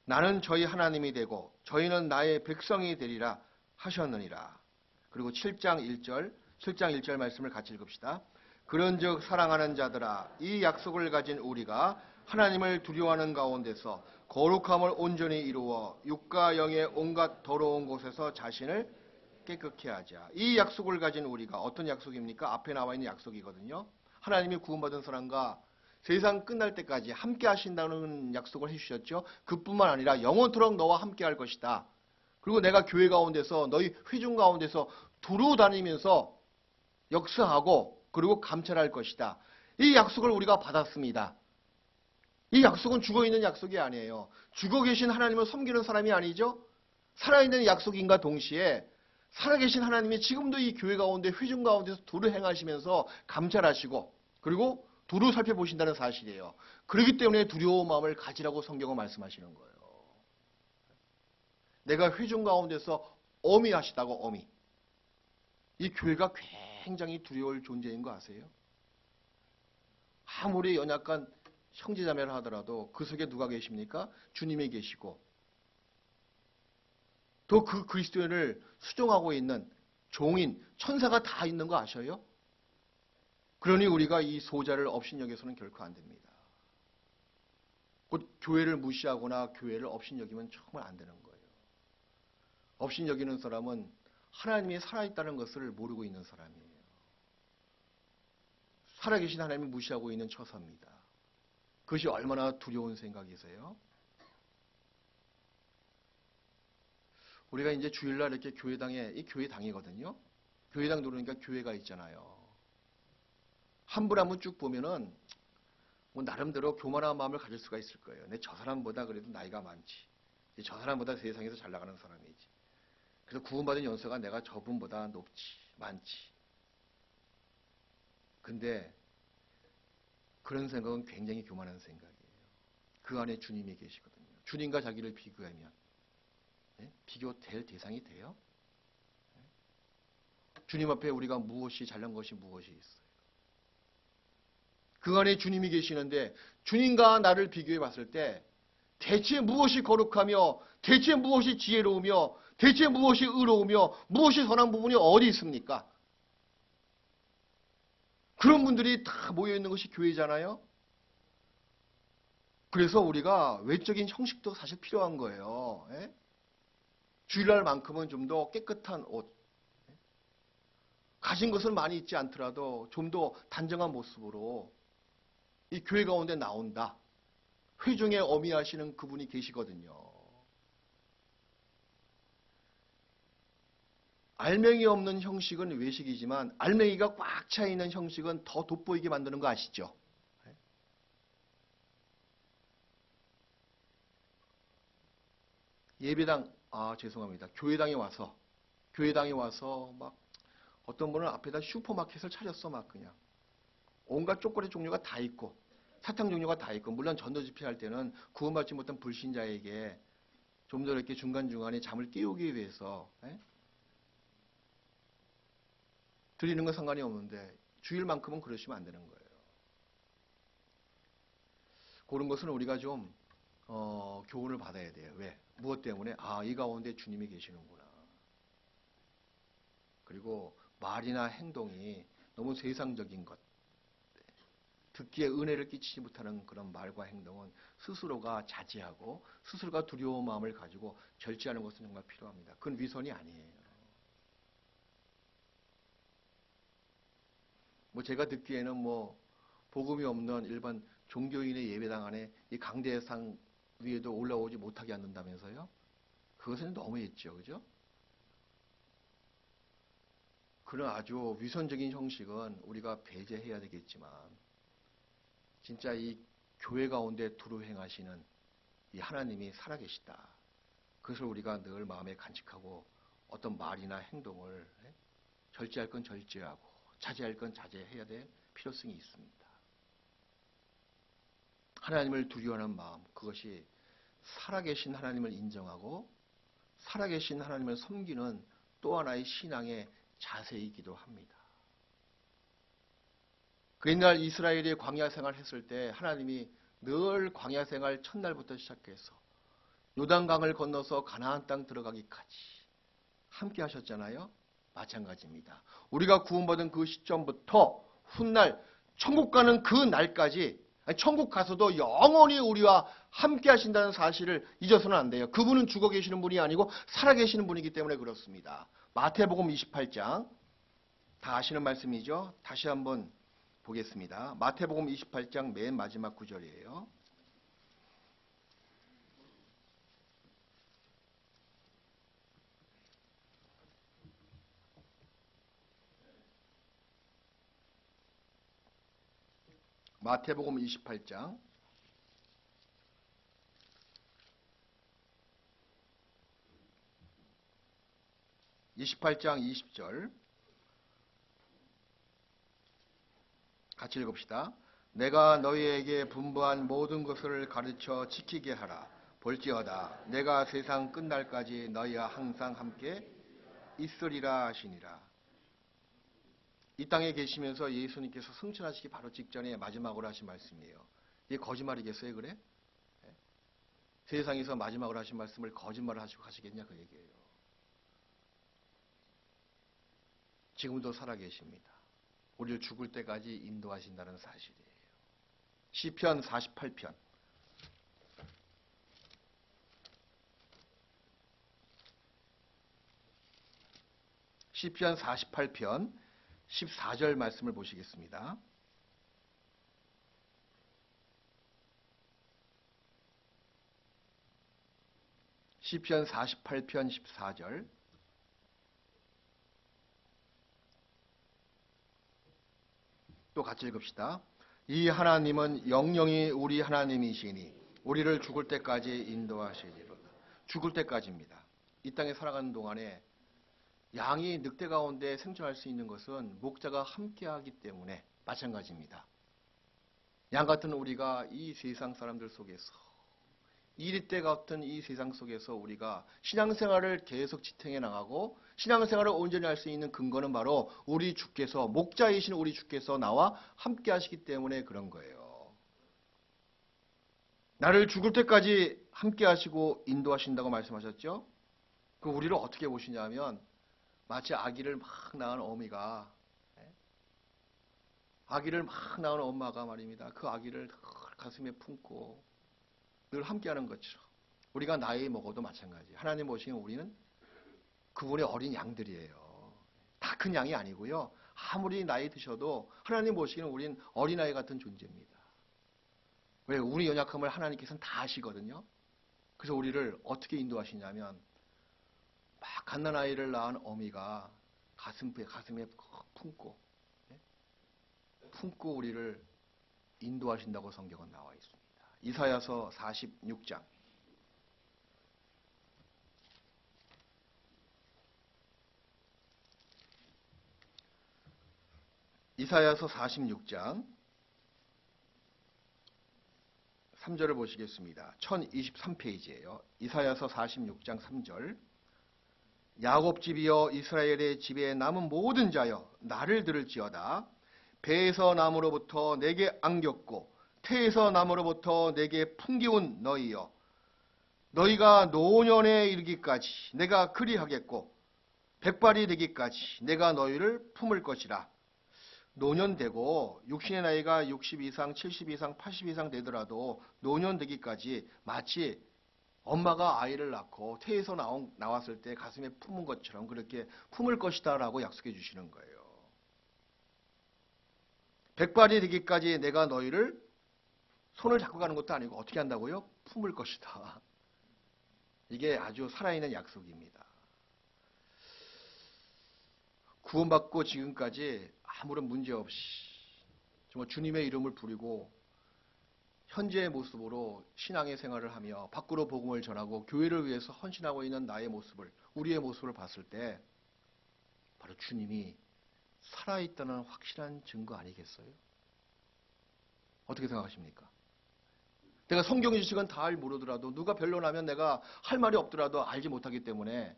나는 저희 하나님이 되고 저희는 나의 백성이 되리라 하셨느니라. 그리고 7장 1절 말씀을 같이 읽읍시다. 그런즉 사랑하는 자들아 이 약속을 가진 우리가 하나님을 두려워하는 가운데서 거룩함을 온전히 이루어 육과 영의 온갖 더러운 곳에서 자신을 깨끗게 하자. 이 약속을 가진 우리가 어떤 약속입니까? 앞에 나와 있는 약속이거든요. 하나님이 구원받은 사람과 세상 끝날 때까지 함께 하신다는 약속을 해주셨죠. 그뿐만 아니라 영원토록 너와 함께 할 것이다. 그리고 내가 교회 가운데서 너희 회중 가운데서 두루 다니면서 역사하고 그리고 감찰할 것이다. 이 약속을 우리가 받았습니다. 이 약속은 죽어있는 약속이 아니에요. 죽어 계신 하나님을 섬기는 사람이 아니죠. 살아있는 약속인과 동시에 살아계신 하나님이 지금도 이 교회 가운데 회중 가운데서 도를 행하시면서 감찰하시고 그리고 도를 살펴보신다는 사실이에요. 그렇기 때문에 두려운 마음을 가지라고 성경은 말씀하시는 거예요. 내가 회중 가운데서 어미하시다고 어미. 이 교회가 굉장히 두려울 존재인 거 아세요? 아무리 연약한 형제자매를 하더라도 그 속에 누가 계십니까? 주님이 계시고 또 그 그리스도인을 수종하고 있는 종인, 천사가 다 있는 거 아셔요? 그러니 우리가 이 소자를 업신여겨서는 결코 안 됩니다. 곧 교회를 무시하거나 교회를 업신여기면 정말 안 되는 거예요. 업신여기는 사람은 하나님이 살아있다는 것을 모르고 있는 사람이에요. 살아계신 하나님을 무시하고 있는 처사입니다. 그것이 얼마나 두려운 생각이세요? 우리가 이제 주일날 이렇게 교회당에, 이 교회당이거든요. 교회당 들어오니까 교회가 있잖아요. 한 분 한 분 쭉 보면은 뭐 나름대로 교만한 마음을 가질 수가 있을 거예요. 내 저 사람보다 그래도 나이가 많지. 저 사람보다 세상에서 잘 나가는 사람이지. 그래서 구원받은 연세가 내가 저분보다 높지, 많지. 근데 그런 생각은 굉장히 교만한 생각이에요. 그 안에 주님이 계시거든요. 주님과 자기를 비교하면 비교될 대상이 돼요? 주님 앞에 우리가 무엇이 잘난 것이 무엇이 있어요? 그 안에 주님이 계시는데 주님과 나를 비교해 봤을 때 대체 무엇이 거룩하며 대체 무엇이 지혜로우며 대체 무엇이 의로우며 무엇이 선한 부분이 어디 있습니까? 그런 분들이 다 모여있는 것이 교회잖아요. 그래서 우리가 외적인 형식도 사실 필요한 거예요. 주일날만큼은 좀 더 깨끗한 옷, 가진 것은 많이 있지 않더라도 좀 더 단정한 모습으로 이 교회 가운데 나온다. 회중에 어미하시는 그분이 계시거든요. 알맹이 없는 형식은 외식이지만 알맹이가 꽉 차 있는 형식은 더 돋보이게 만드는 거 아시죠? 예배당, 죄송합니다. 교회당에 와서 막 어떤 분은 앞에다 슈퍼마켓을 차렸어, 막 그냥. 온갖 초콜릿 종류가 다 있고, 사탕 종류가 다 있고, 물론 전도 집회할 때는 구원받지 못한 불신자에게 좀 더 이렇게 중간중간에 잠을 깨우기 위해서 드리는 건 상관이 없는데 주일만큼은 그러시면 안 되는 거예요. 그런 것은 우리가 좀 교훈을 받아야 돼요. 왜? 무엇 때문에? 이 가운데 주님이 계시는구나. 그리고 말이나 행동이 너무 세상적인 것, 듣기에 은혜를 끼치지 못하는 그런 말과 행동은 스스로가 자제하고 스스로가 두려운 마음을 가지고 절제하는 것은 정말 필요합니다. 그건 위선이 아니에요. 뭐 제가 듣기에는 뭐 복음이 없는 일반 종교인의 예배당 안에 이 강대상 위에도 올라오지 못하게 한다면서요? 그것은 너무했죠, 그죠? 그런 아주 위선적인 형식은 우리가 배제해야 되겠지만 진짜 이 교회 가운데 두루 행하시는 이 하나님이 살아계시다. 그것을 우리가 늘 마음에 간직하고 어떤 말이나 행동을 절제할 건 절제하고 자제할 건 자제해야 될 필요성이 있습니다. 하나님을 두려워하는 마음, 그것이 살아계신 하나님을 인정하고 살아계신 하나님을 섬기는 또 하나의 신앙의 자세이기도 합니다. 그 옛날 이스라엘이 광야 생활 했을 때 하나님이 늘 광야 생활 첫날부터 시작해서 요단강을 건너서 가나안 땅 들어가기까지 함께 하셨잖아요. 마찬가지입니다. 우리가 구원받은 그 시점부터 훗날 천국 가는 그 날까지 천국 가서도 영원히 우리와 함께 하신다는 사실을 잊어서는 안 돼요. 그분은 죽어 계시는 분이 아니고 살아 계시는 분이기 때문에 그렇습니다. 마태복음 28장 다 아시는 말씀이죠. 다시 한번 보겠습니다. 마태복음 28장 맨 마지막 구절이에요. 마태복음 28장 20절 같이 읽읍시다. 내가 너희에게 분부한 모든 것을 가르쳐 지키게 하라. 볼지어다 내가 세상 끝날까지 너희와 항상 함께 있으리라 하시니라. 이 땅에 계시면서 예수님께서 승천하시기 바로 직전에 마지막으로 하신 말씀이에요. 이게 거짓말이겠어요, 그래? 세상에서 마지막으로 하신 말씀을 거짓말을 하시고 가시겠냐, 그 얘기예요. 지금도 살아계십니다. 우리를 죽을 때까지 인도하신다는 사실이에요. 시편 48편 시편 48편 14절 말씀을 보시겠습니다. 시편 48편 14절 또 같이 읽읍시다. 이 하나님은 영영이 우리 하나님이시니 우리를 죽을 때까지 인도하시리로다. 죽을 때까지입니다. 이 땅에 살아가는 동안에 양이 늑대 가운데 생존할 수 있는 것은 목자가 함께하기 때문에 마찬가지입니다. 양 같은 우리가 이 세상 사람들 속에서 이리때 같은 이 세상 속에서 우리가 신앙생활을 계속 지탱해 나가고 신앙생활을 온전히 할 수 있는 근거는 바로 우리 주께서 목자이신 우리 주께서 나와 함께 하시기 때문에 그런 거예요. 나를 죽을 때까지 함께 하시고 인도하신다고 말씀하셨죠? 그 우리를 어떻게 보시냐면 마치 아기를 막 낳은 어미가 아기를 막 낳은 엄마가 말입니다. 그 아기를 가슴에 품고 늘 함께하는 것처럼 우리가 나이 먹어도 마찬가지. 하나님 보시면 우리는 그분의 어린 양들이에요. 다 큰 양이 아니고요. 아무리 나이 드셔도 하나님 보시기는 우리는 어린아이 같은 존재입니다. 왜? 우리 연약함을 하나님께서는 다 아시거든요. 그래서 우리를 어떻게 인도하시냐면 막 갓난아이를 낳은 어미가 가슴에 품고 우리를 인도하신다고 성경은 나와 있습니다. 이사야서 46장 이사야서 46장 3절을 보시겠습니다. 1023페이지예요. 이사야서 46장 3절 야곱 집이여 이스라엘의 집에 남은 모든 자여 나를 들을지어다. 배에서 남으로부터 내게 안겼고 태에서 남으로부터 내게 풍기운 너희여 너희가 노년에 이르기까지 내가 그리하겠고 백발이 되기까지 내가 너희를 품을 것이라. 노년 되고 육신의 나이가 60 이상 70 이상 80 이상 되더라도 노년 되기까지 마치 엄마가 아이를 낳고 태에서 나왔을 때 가슴에 품은 것처럼 그렇게 품을 것이다 라고 약속해 주시는 거예요. 백발이 되기까지 내가 너희를 손을 잡고 가는 것도 아니고 어떻게 한다고요? 품을 것이다. 이게 아주 살아있는 약속입니다. 구원받고 지금까지 아무런 문제 없이 정말 주님의 이름을 부리고 현재의 모습으로 신앙의 생활을 하며 밖으로 복음을 전하고 교회를 위해서 헌신하고 있는 나의 모습을 우리의 모습을 봤을 때 바로 주님이 살아있다는 확실한 증거 아니겠어요? 어떻게 생각하십니까? 내가 성경 지식은 다 모르더라도 누가 변론하면 내가 할 말이 없더라도 알지 못하기 때문에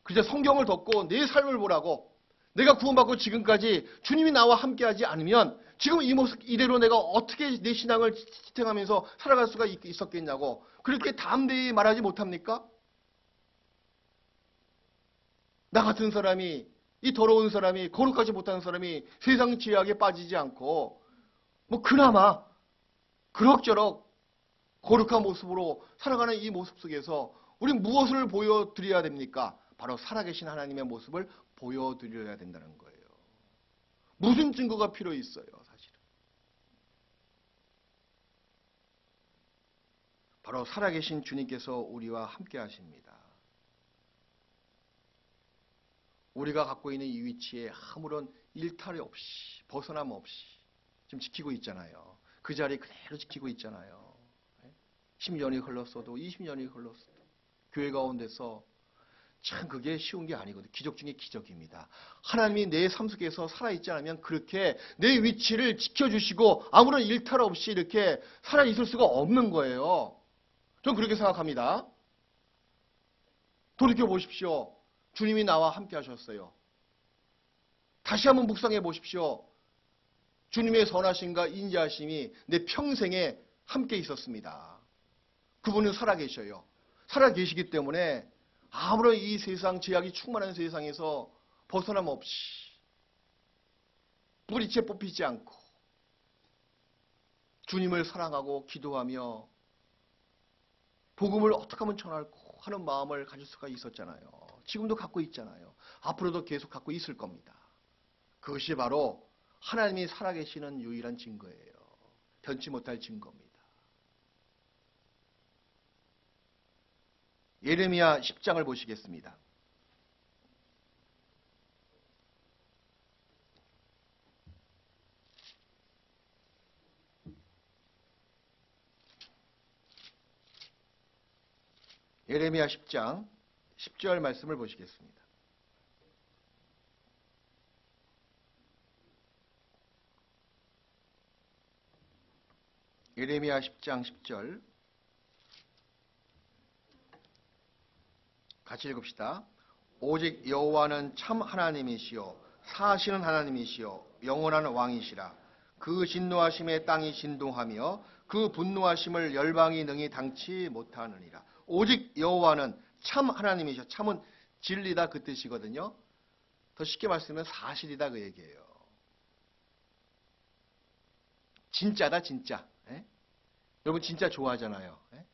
그저 성경을 덮고 내 삶을 보라고 내가 구원받고 지금까지 주님이 나와 함께하지 않으면 지금 이 모습 이대로 내가 어떻게 내 신앙을 지탱하면서 살아갈 수가 있었겠냐고 그렇게 담대히 말하지 못합니까? 나 같은 사람이 이 더러운 사람이 거룩하지 못한 사람이 세상 죄악에 빠지지 않고 뭐 그나마 그럭저럭 거룩한 모습으로 살아가는 이 모습 속에서 우리는 무엇을 보여드려야 됩니까? 바로 살아계신 하나님의 모습을 보여드려야 된다는 거예요. 무슨 증거가 필요 있어요, 사실은. 바로 살아계신 주님께서 우리와 함께 하십니다. 우리가 갖고 있는 이 위치에 아무런 일탈이 없이, 벗어남 없이 지금 지키고 있잖아요. 그 자리 그대로 지키고 있잖아요. 10년이 흘렀어도 20년이 흘렀어도 교회 가운데서 참 그게 쉬운 게 아니거든요. 기적 중에 기적입니다. 하나님이 내 삶 속에서 살아있지 않으면 그렇게 내 위치를 지켜주시고 아무런 일탈 없이 이렇게 살아있을 수가 없는 거예요. 전 그렇게 생각합니다. 돌이켜 보십시오. 주님이 나와 함께 하셨어요. 다시 한번 묵상해 보십시오. 주님의 선하심과 인자하심이 내 평생에 함께 있었습니다. 그분은 살아계셔요. 살아계시기 때문에 아무런 이 세상 제약이 충만한 세상에서 벗어남 없이 뿌리채 뽑히지 않고 주님을 사랑하고 기도하며 복음을 어떻게 하면 전할고 하는 마음을 가질 수가 있었잖아요. 지금도 갖고 있잖아요. 앞으로도 계속 갖고 있을 겁니다. 그것이 바로 하나님이 살아계시는 유일한 증거예요. 변치 못할 증거입니다. 예레미야 10장을 보시겠습니다. 예레미야 10장 10절 말씀을 보시겠습니다. 예레미야 10장 10절 같이 읽읍시다. 오직 여호와는 참 하나님이시요 사시는 하나님이시요 영원한 왕이시라. 그 진노하심에 땅이 진동하며 그 분노하심을 열방이 능히 당치 못하느니라. 오직 여호와는 참 하나님이시요. 참은 진리다 그 뜻이거든요. 더 쉽게 말씀하면 사실이다 그 얘기예요. 진짜다 진짜. 에? 여러분 진짜 좋아하잖아요. 에?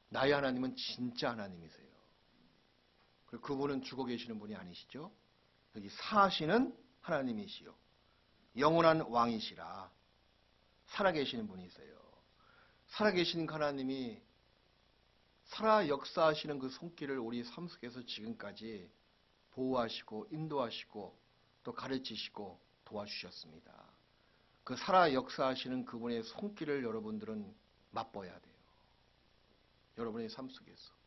나의 하나님은 진짜 하나님이세요. 그리고 그분은 죽어 계시는 분이 아니시죠. 여기 사시는 하나님이시요 영원한 왕이시라. 살아계시는 분이세요. 살아계신 하나님이 살아 역사하시는 그 손길을 우리 삶 속에서 지금까지 보호하시고 인도하시고 또 가르치시고 도와주셨습니다. 그 살아 역사하시는 그분의 손길을 여러분들은 맛봐야 돼요. 여러분의 삶 속에서.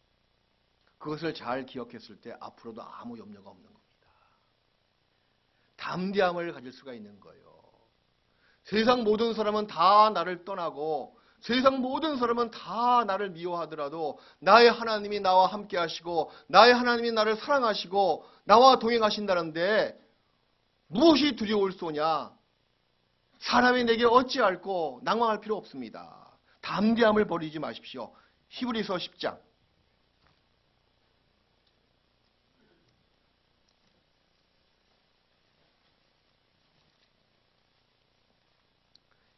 그것을 잘 기억했을 때 앞으로도 아무 염려가 없는 겁니다. 담대함을 가질 수가 있는 거예요. 세상 모든 사람은 다 나를 떠나고 세상 모든 사람은 다 나를 미워하더라도 나의 하나님이 나와 함께 하시고 나의 하나님이 나를 사랑하시고 나와 동행하신다는데 무엇이 두려울 소냐? 사람이 내게 어찌할꼬 낭망할 필요 없습니다. 담대함을 버리지 마십시오. 히브리서 10장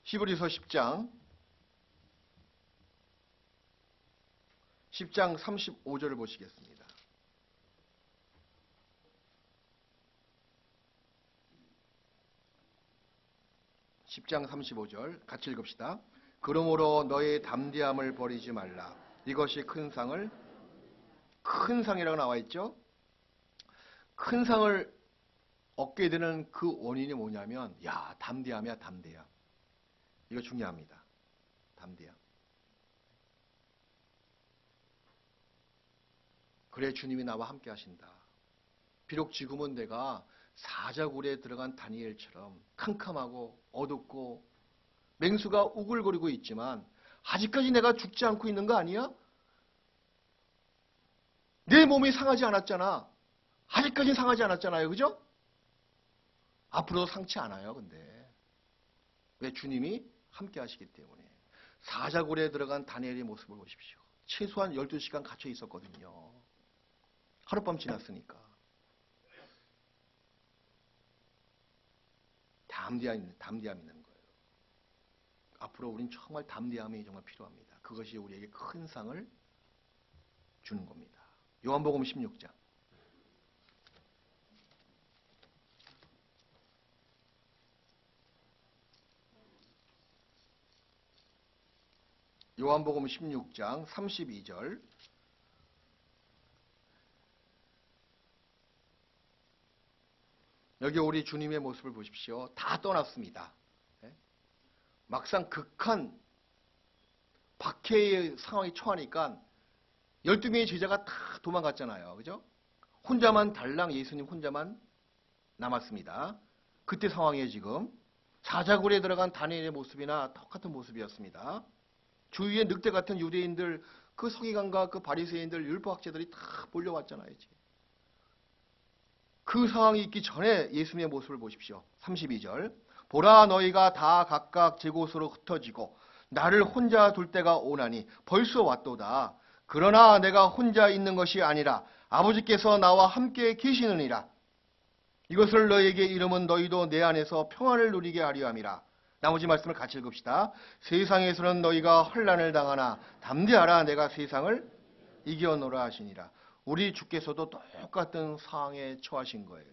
히브리서 10장 35절을 보시겠습니다. (10장 35절) 같이 읽읍시다. 그러므로 너의 담대함을 버리지 말라. 이것이 큰 상이라고 나와 있죠. 큰 상을 얻게 되는 그 원인이 뭐냐면 담대함이야 담대함. 이거 중요합니다. 담대함. 그래 주님이 나와 함께 하신다. 비록 지금은 내가 사자굴에 들어간 다니엘처럼 캄캄하고 어둡고 맹수가 우글거리고 있지만 아직까지 내가 죽지 않고 있는 거 아니야? 내 몸이 상하지 않았잖아. 아직까지는 상하지 않았잖아요. 그죠? 앞으로도 상치 않아요. 근데 왜? 주님이 함께 하시기 때문에. 사자굴에 들어간 다니엘의 모습을 보십시오. 최소한 12시간 갇혀 있었거든요. 하룻밤 지났으니까. 담대함 있는 거예요. 앞으로 우린 정말 담대함이 정말 필요합니다. 그것이 우리에게 큰 상을 주는 겁니다. 요한복음 16장. 요한복음 16장 32절. 여기 우리 주님의 모습을 보십시오. 다 떠났습니다. 막상 극한 박해의 상황에 처하니까 12명의 제자가 다 도망갔잖아요. 그죠? 혼자만 달랑 예수님 혼자만 남았습니다. 그때 상황이에요, 지금. 사자굴에 들어간 다니엘의 모습이나 똑같은 모습이었습니다. 주위에 늑대 같은 유대인들, 그 서기관과 그 바리새인들, 율법학자들이 다 몰려왔잖아요, 지금. 그 상황이 있기 전에 예수님의 모습을 보십시오. 32절. 보라, 너희가 다 각각 제 곳으로 흩어지고 나를 혼자 둘 때가 오나니 벌써 왔도다. 그러나 내가 혼자 있는 것이 아니라 아버지께서 나와 함께 계시느니라. 이것을 너희에게 이름은 너희도 내 안에서 평안을 누리게 하려 함이라. 나머지 말씀을 같이 읽읍시다. 세상에서는 너희가 환난을 당하나 담대하라. 내가 세상을 이겨노라 하시니라. 우리 주께서도 똑같은 상황에 처하신 거예요.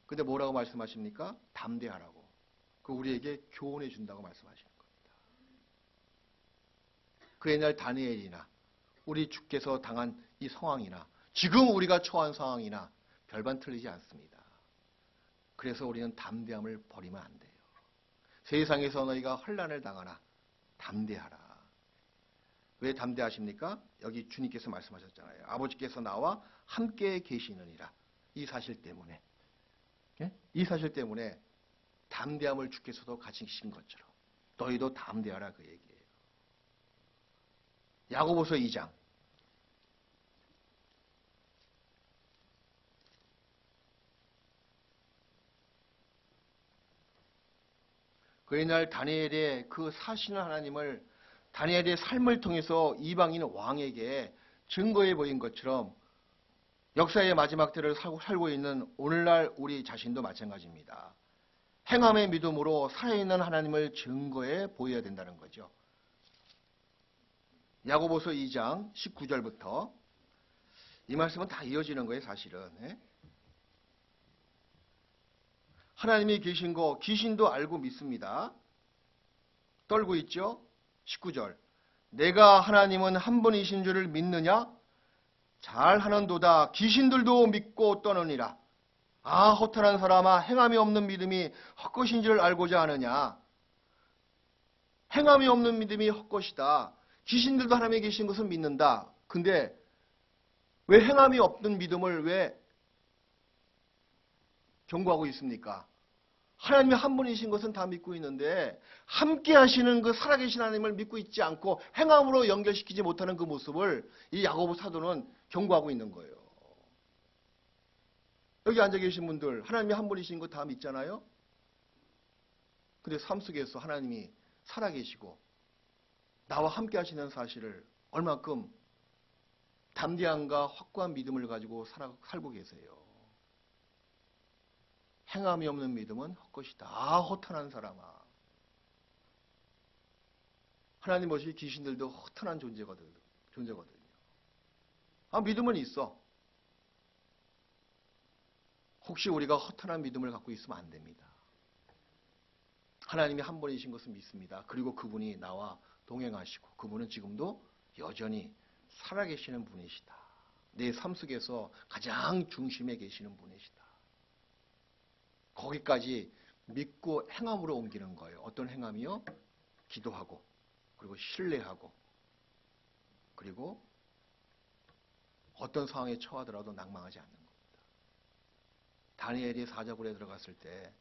근데 뭐라고 말씀하십니까? 담대하라고. 그 우리에게 교훈해 준다고 말씀하시는 겁니다. 그 옛날 다니엘이나 우리 주께서 당한 이 상황이나 지금 우리가 처한 상황이나 별반 틀리지 않습니다. 그래서 우리는 담대함을 버리면 안 돼요. 세상에서 너희가 환난을 당하나 담대하라. 왜 담대하십니까? 여기 주님께서 말씀하셨잖아요. 아버지께서 나와 함께 계시느니라. 이 사실 때문에. 이 사실 때문에 담대함을 주께서도 가지신 것처럼 너희도 담대하라 그 얘기예요. 야고보서 2장. 그 옛날 다니엘의 그 사시는 하나님을 다니엘의 삶을 통해서 이방인 왕에게 증거해 보인 것처럼 역사의 마지막 때를 살고 있는 오늘날 우리 자신도 마찬가지입니다. 행함의 믿음으로 살아있는 하나님을 증거해 보여야 된다는 거죠. 야고보서 2장 19절부터 이 말씀은 다 이어지는 거예요, 사실은. 하나님이 계신 거 귀신도 알고 믿습니다. 떨고 있죠? 19절. 내가 하나님은 한 분이신 줄을 믿느냐? 잘하는도다. 귀신들도 믿고 떠느니라. 아, 허탄한 사람아, 행함이 없는 믿음이 헛것인 줄 알고자 하느냐? 행함이 없는 믿음이 헛것이다. 귀신들도 하나님이 계신 것을 믿는다. 근데 왜 행함이 없는 믿음을 왜 경고하고 있습니까? 하나님이 한 분이신 것은 다 믿고 있는데 함께 하시는 그 살아계신 하나님을 믿고 있지 않고 행함으로 연결시키지 못하는 그 모습을 이 야고보 사도는 경고하고 있는 거예요. 여기 앉아 계신 분들 하나님이 한 분이신 거 다 믿잖아요. 근데 삶 속에서 하나님이 살아계시고 나와 함께 하시는 사실을 얼만큼 담대함과 확고한 믿음을 가지고 살고 계세요. 행함이 없는 믿음은 헛것이다. 아, 허탄한 사람아. 하나님 없이 귀신들도 허탄한 존재거든요. 아, 믿음은 있어. 혹시 우리가 허탄한 믿음을 갖고 있으면 안 됩니다. 하나님이 한 분이신 것을 믿습니다. 그리고 그분이 나와 동행하시고 그분은 지금도 여전히 살아계시는 분이시다. 내 삶 속에서 가장 중심에 계시는 분이시다. 거기까지 믿고 행함으로 옮기는 거예요. 어떤 행함이요? 기도하고 그리고 신뢰하고 그리고 어떤 상황에 처하더라도 낭망하지 않는 겁니다. 다니엘이 사자굴에 들어갔을 때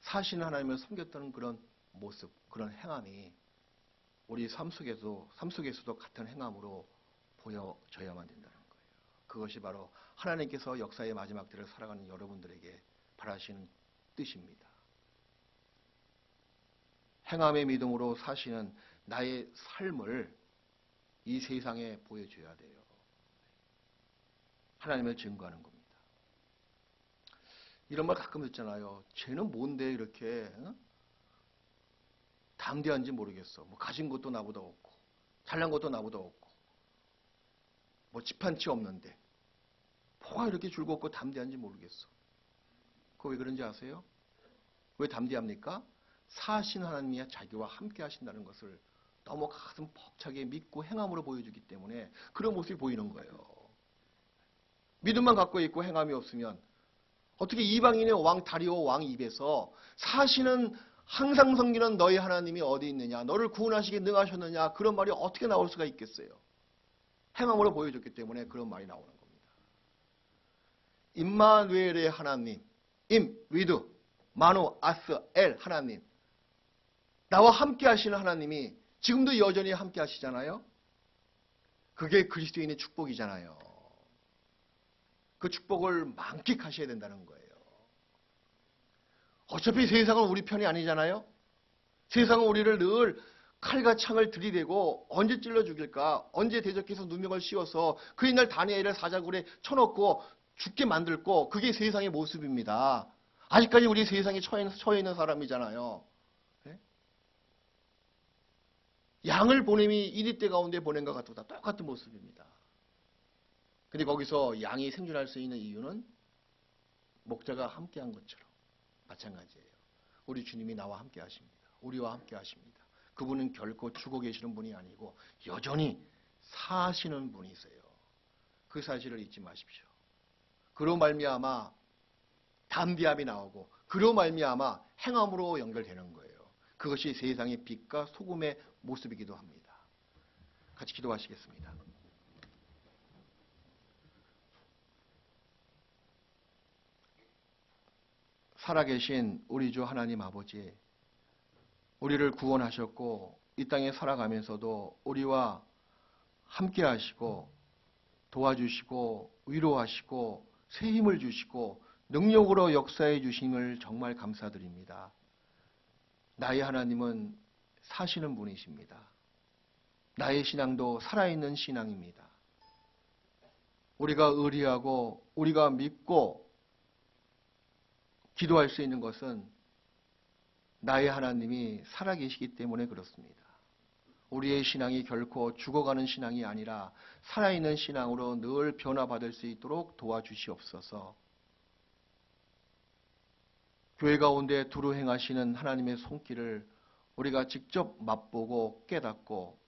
사시는 하나님을 섬겼던 그런 모습, 그런 행함이 우리 삶 속에서도 같은 행함으로 보여져야만 된다는 거예요. 그것이 바로 하나님께서 역사의 마지막 때를 살아가는 여러분들에게 바라시는 뜻입니다. 행함의 믿음으로 사시는 나의 삶을 이 세상에 보여줘야 돼요. 하나님을 증거하는 겁니다. 이런 말 가끔 듣잖아요. 쟤는 뭔데 이렇게 담대한지 모르겠어. 뭐 가진 것도 나보다 없고 잘난 것도 나보다 없고 뭐 집 한 채 없는데 뭐가 이렇게 즐겁고 담대한지 모르겠어. 그거 왜 그런지 아세요? 왜 담대합니까? 사신 하나님이 자기와 함께 하신다는 것을 너무 가슴 벅차게 믿고 행함으로 보여주기 때문에 그런 모습이 보이는 거예요. 믿음만 갖고 있고 행함이 없으면 어떻게 이방인의 왕 다리오 왕 입에서 사시는 항상 섬기는 너희 하나님이 어디 있느냐, 너를 구원하시기 능하셨느냐, 그런 말이 어떻게 나올 수가 있겠어요? 행함으로 보여줬기 때문에 그런 말이 나오는 겁니다. 임마누엘의 하나님, 위드, 마노, 아스, 엘 하나님, 나와 함께 하시는 하나님이 지금도 여전히 함께 하시잖아요. 그게 그리스도인의 축복이잖아요. 그 축복을 만끽하셔야 된다는 거예요. 어차피 세상은 우리 편이 아니잖아요. 세상은 우리를 늘 칼과 창을 들이대고 언제 찔러 죽일까, 언제 대적해서 누명을 씌워서 그 옛날 다니엘을 사자굴에 쳐넣고 죽게 만들고, 그게 세상의 모습입니다. 아직까지 우리 세상에 처해 있는 사람이잖아요. 네? 양을 보냄이 이리떼 가운데 보낸 것 같다. 똑같은 모습입니다. 근데 거기서 양이 생존할 수 있는 이유는 목자가 함께한 것처럼 마찬가지예요. 우리 주님이 나와 함께 하십니다. 우리와 함께 하십니다. 그분은 결코 죽어 계시는 분이 아니고 여전히 사시는 분이세요. 그 사실을 잊지 마십시오. 그로 말미암아 담대함이 나오고, 그로 말미암아 행함으로 연결되는 거예요. 그것이 세상의 빛과 소금의 모습이기도 합니다. 같이 기도하시겠습니다. 살아계신 우리 주 하나님 아버지, 우리를 구원하셨고 이 땅에 살아가면서도 우리와 함께 하시고 도와주시고 위로하시고 새 힘을 주시고 능력으로 역사해 주심을 정말 감사드립니다. 나의 하나님은 사시는 분이십니다. 나의 신앙도 살아있는 신앙입니다. 우리가 의리하고 우리가 믿고 기도할 수 있는 것은 나의 하나님이 살아계시기 때문에 그렇습니다. 우리의 신앙이 결코 죽어가는 신앙이 아니라 살아있는 신앙으로 늘 변화받을 수 있도록 도와주시옵소서. 교회 가운데 두루 행하시는 하나님의 손길을 우리가 직접 맛보고 깨닫고,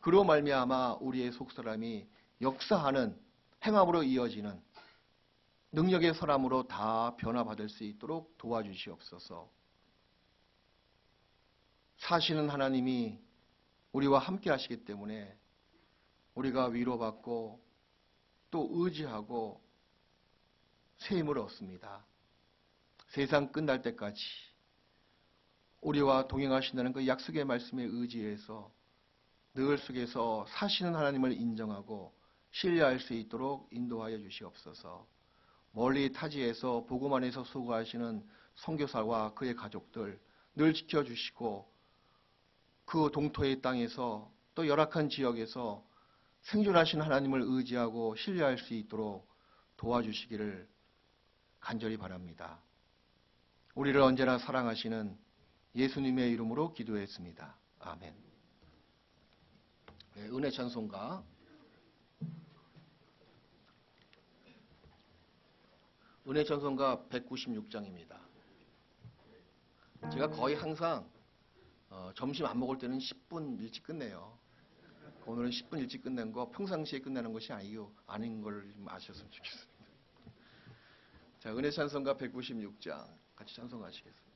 그로 말미암아 우리의 속사람이 역사하는 행함으로 이어지는 능력의 사람으로 다 변화받을 수 있도록 도와주시옵소서. 사시는 하나님이 우리와 함께 하시기 때문에 우리가 위로받고 또 의지하고 새 힘을 얻습니다. 세상 끝날 때까지 우리와 동행하신다는 그 약속의 말씀에 의지해서 늘 속에서 사시는 하나님을 인정하고 신뢰할 수 있도록 인도하여 주시옵소서. 멀리 타지에서 복음 안에서 수고하시는 선교사와 그의 가족들 늘 지켜주시고, 그 동토의 땅에서 또 열악한 지역에서 생존하신 하나님을 의지하고 신뢰할 수 있도록 도와주시기를 간절히 바랍니다. 우리를 언제나 사랑하시는 예수님의 이름으로 기도했습니다. 아멘. 네, 은혜 찬송가 은혜 찬송가 196장입니다. 제가 거의 항상 점심 안 먹을 때는 10분 일찍 끝내요. 오늘은 10분 일찍 끝낸 거 평상시에 끝내는 것이 아닌 걸 좀 아셨으면 좋겠습니다. 자, 은혜 찬송가 196장 같이 찬송하시겠습니다.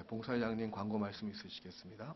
봉사장님 광고 말씀 있으시겠습니다.